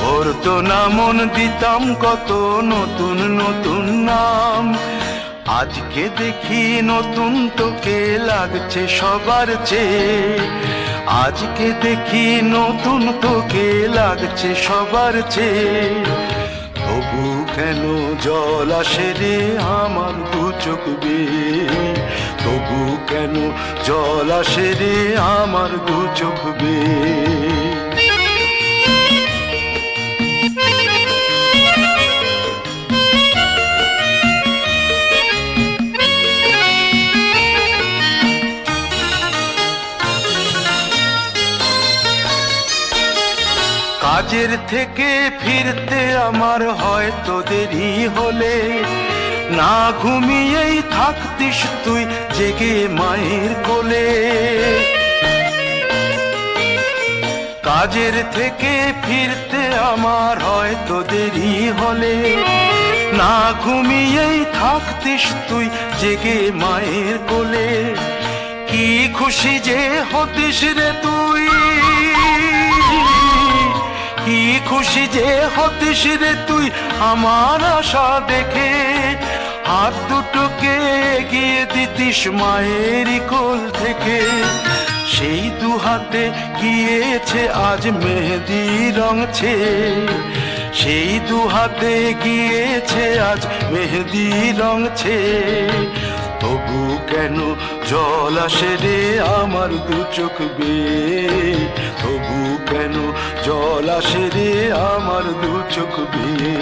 ভরতো না মন, দিতাম কত নতুন নতুন নাম। আজকে দেখি নতুন তোকে লাগছে সবার চেয়ে, আজকে দেখি নতুন তোকে লাগছে সবার চেয়ে। তবু কেন জল আসে রে আমার দু চোখ বেয়ে, তবু কেন জল আসে রে আমার দু চোখ বেয়ে। কাজের থেকে ফিরতে আমার হয়তো দেরি হলে, না ঘুমিয়েই থাকতিস তুই জেগে মায়ের কোলে। কাজের থেকে ফিরতে আমার হয়তো দেরি হলে, না ঘুমিয়েই থাকতিস তুই জেগে মায়ের কোলে। কি খুশি যে হতিস রে তুই, কি খুশি যে হতিস রে তুই আমার আশা দেখে। হাত দুটোকে এগিয়ে দিতিস মায়ের কোল থেকে, সেই দু হাতে গিয়েছে আজ মেহেদি রং ছেয়ে, সেই দু হাতে গিয়েছে আজ মেহেদি রং ছেয়ে। তবু কেন জল আসে রে আমার দু চোখ বেয়ে, তবু কেন জল আসে রে আমার দু চোখ বেয়ে।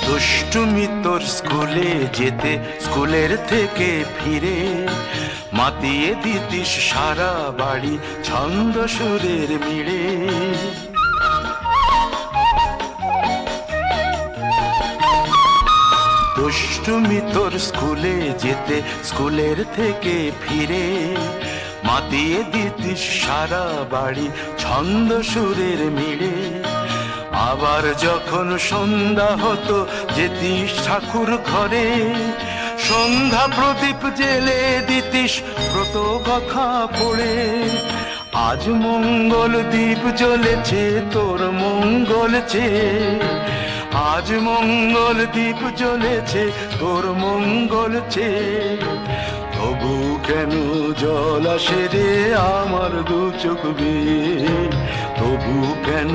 দুষ্টুমি তোর স্কুলে যেতে, স্কুলের থেকে ফিরে মাতিয়ে দিতিস সারা বাড়ি ছন্দ সুরের মিড়ে। দুষ্টুমি তোর স্কুলে যেতে, স্কুলের থেকে ফিরে মাতিয়ে দিতিস সারা বাড়ি ছন্দ সুরের মিড়ে। আবার যখন সন্ধ্যা হতো যেতিস ঠাকুর ঘরে, সন্ধ্যা প্রদীপ জেলে দিতিস ব্রত কথা পড়ে। আজ মঙ্গল দ্বীপ জ্বলেছে তোর মঙ্গল চেয়ে, আজ মঙ্গল দ্বীপ জ্বলেছে তোর মঙ্গল চেয়ে। তবু কেন জল আসে রে আমার দু চোখ বেয়ে, তবু কেন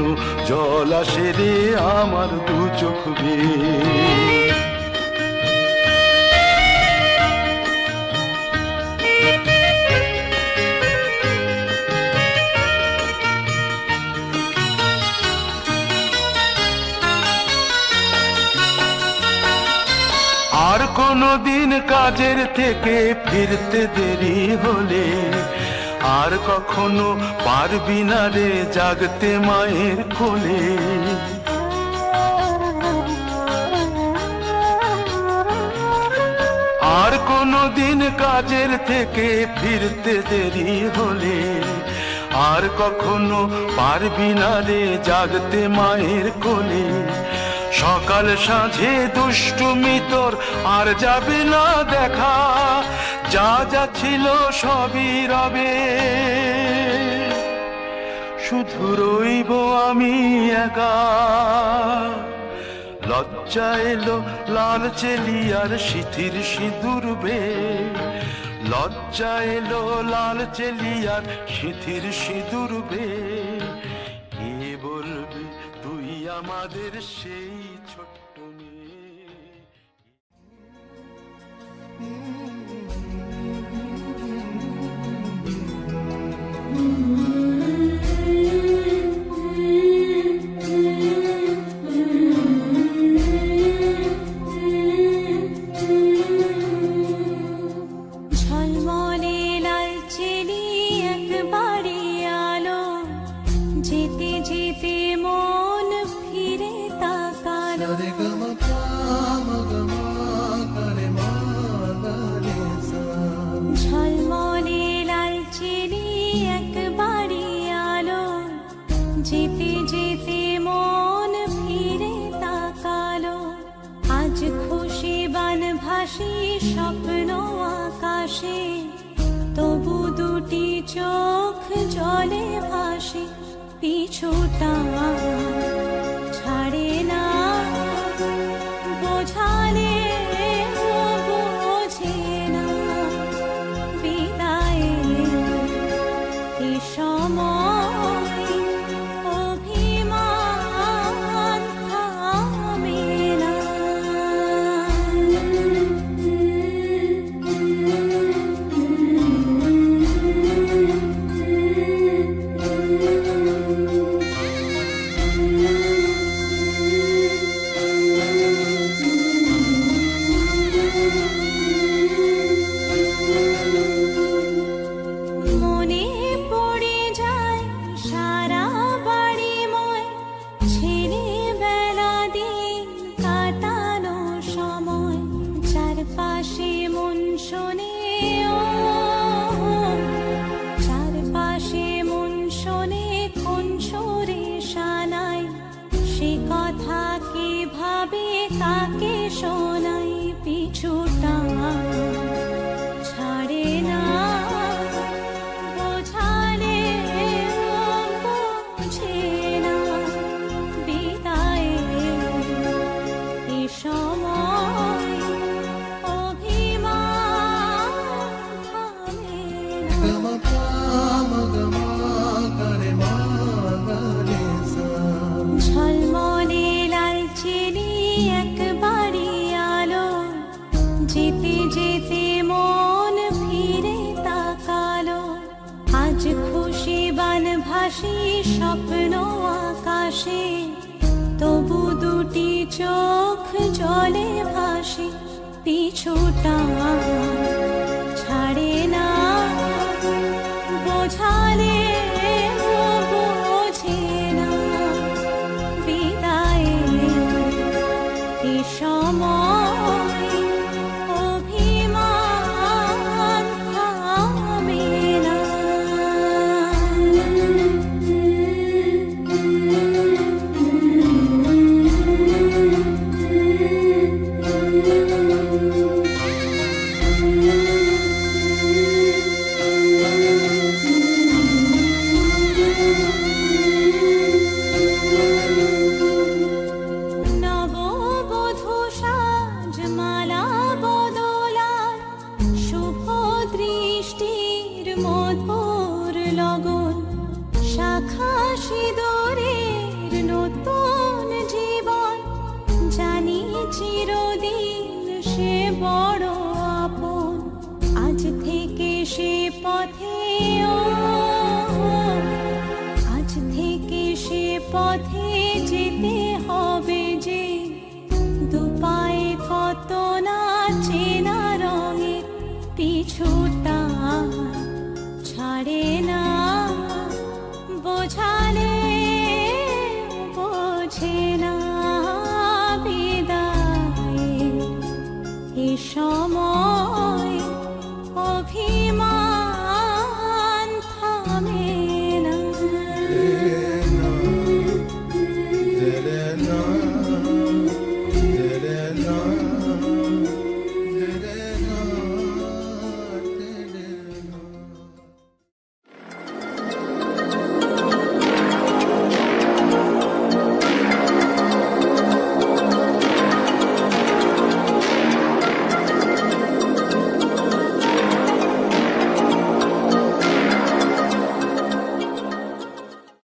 জল আসে রে আমার দু চোখ বেয়ে। আর কোনো দিন কাজের থেকে ফিরতে দেরি হলে, আর কখনো পারবি না রে জাগতে মায়ের কোলে। আর কোনো দিন কাজের থেকে ফিরতে দেরি হলে, আর কখনো পারবি না রে জাগতে মায়ের কোলে। সকাল সাঁঝে দুষ্টুমি তোর আর যাবে না দেখা, যা যা ছিল সবই রবে। শুধু রইব আমি একা, লজ্জা এলো লাল চেলিয়ার সিথির সিঁদুর বে, লজ্জা এলো লাল চেলিয়ার সিথির সিঁদুর বে। কে বলবি তুই আমাদের সেই ছোট্ট মেয়ে। ঝলমলে লাল চেলি একবারে আলো ঝলমলে লালচেরি একবারই আলো, যেতে যেতে মন ফিরে তাকালো। আজ খুশি বান ভাসি স্বপ্ন আকাশে, তবু দুটি চোখ জলে ভাসে। পিছুটা ছাড়ে না, বোঝালে বোঝে না। বিদায়ের এ সময় অভিমান থামে না। মনে পড়ে যায় সারা বাড়িময় ছেলেবেলা দিন কাটানো সময়। চারপাশে মন শোনে ও, চারপাশে মন শোনে কোন সুরে শানাই। সে কথা কিভাবে কাকে শোনাই। পিছুটা ছাড়ে না, বোঝালে বোঝে না। বিদায়ের এ সময় অভিমান থামে না। ঝলমলে লালচেরি একবারই আলো, যেতে যেতে মন ফিরে তাকালো। আজ খুশি বান ভাসি স্বপ্ন আকাশে, তবু দুটি চোখ জলে ভাসে। পিছুটা ছাড়ে না, বোঝালে বোঝে না। বিদায়ের এ সময় অভিমান থামে না। নববধূ সাজমালা বদলার, শুভ দৃষ্টির মধুর লগন। শাখা সিঁদুরের নতুন জীবন, জানি চিরদিন সে বড় আপন। আজ থেকে সে পথে ও, আজ থেকে সে পথে যেতে হবে যে। দুপা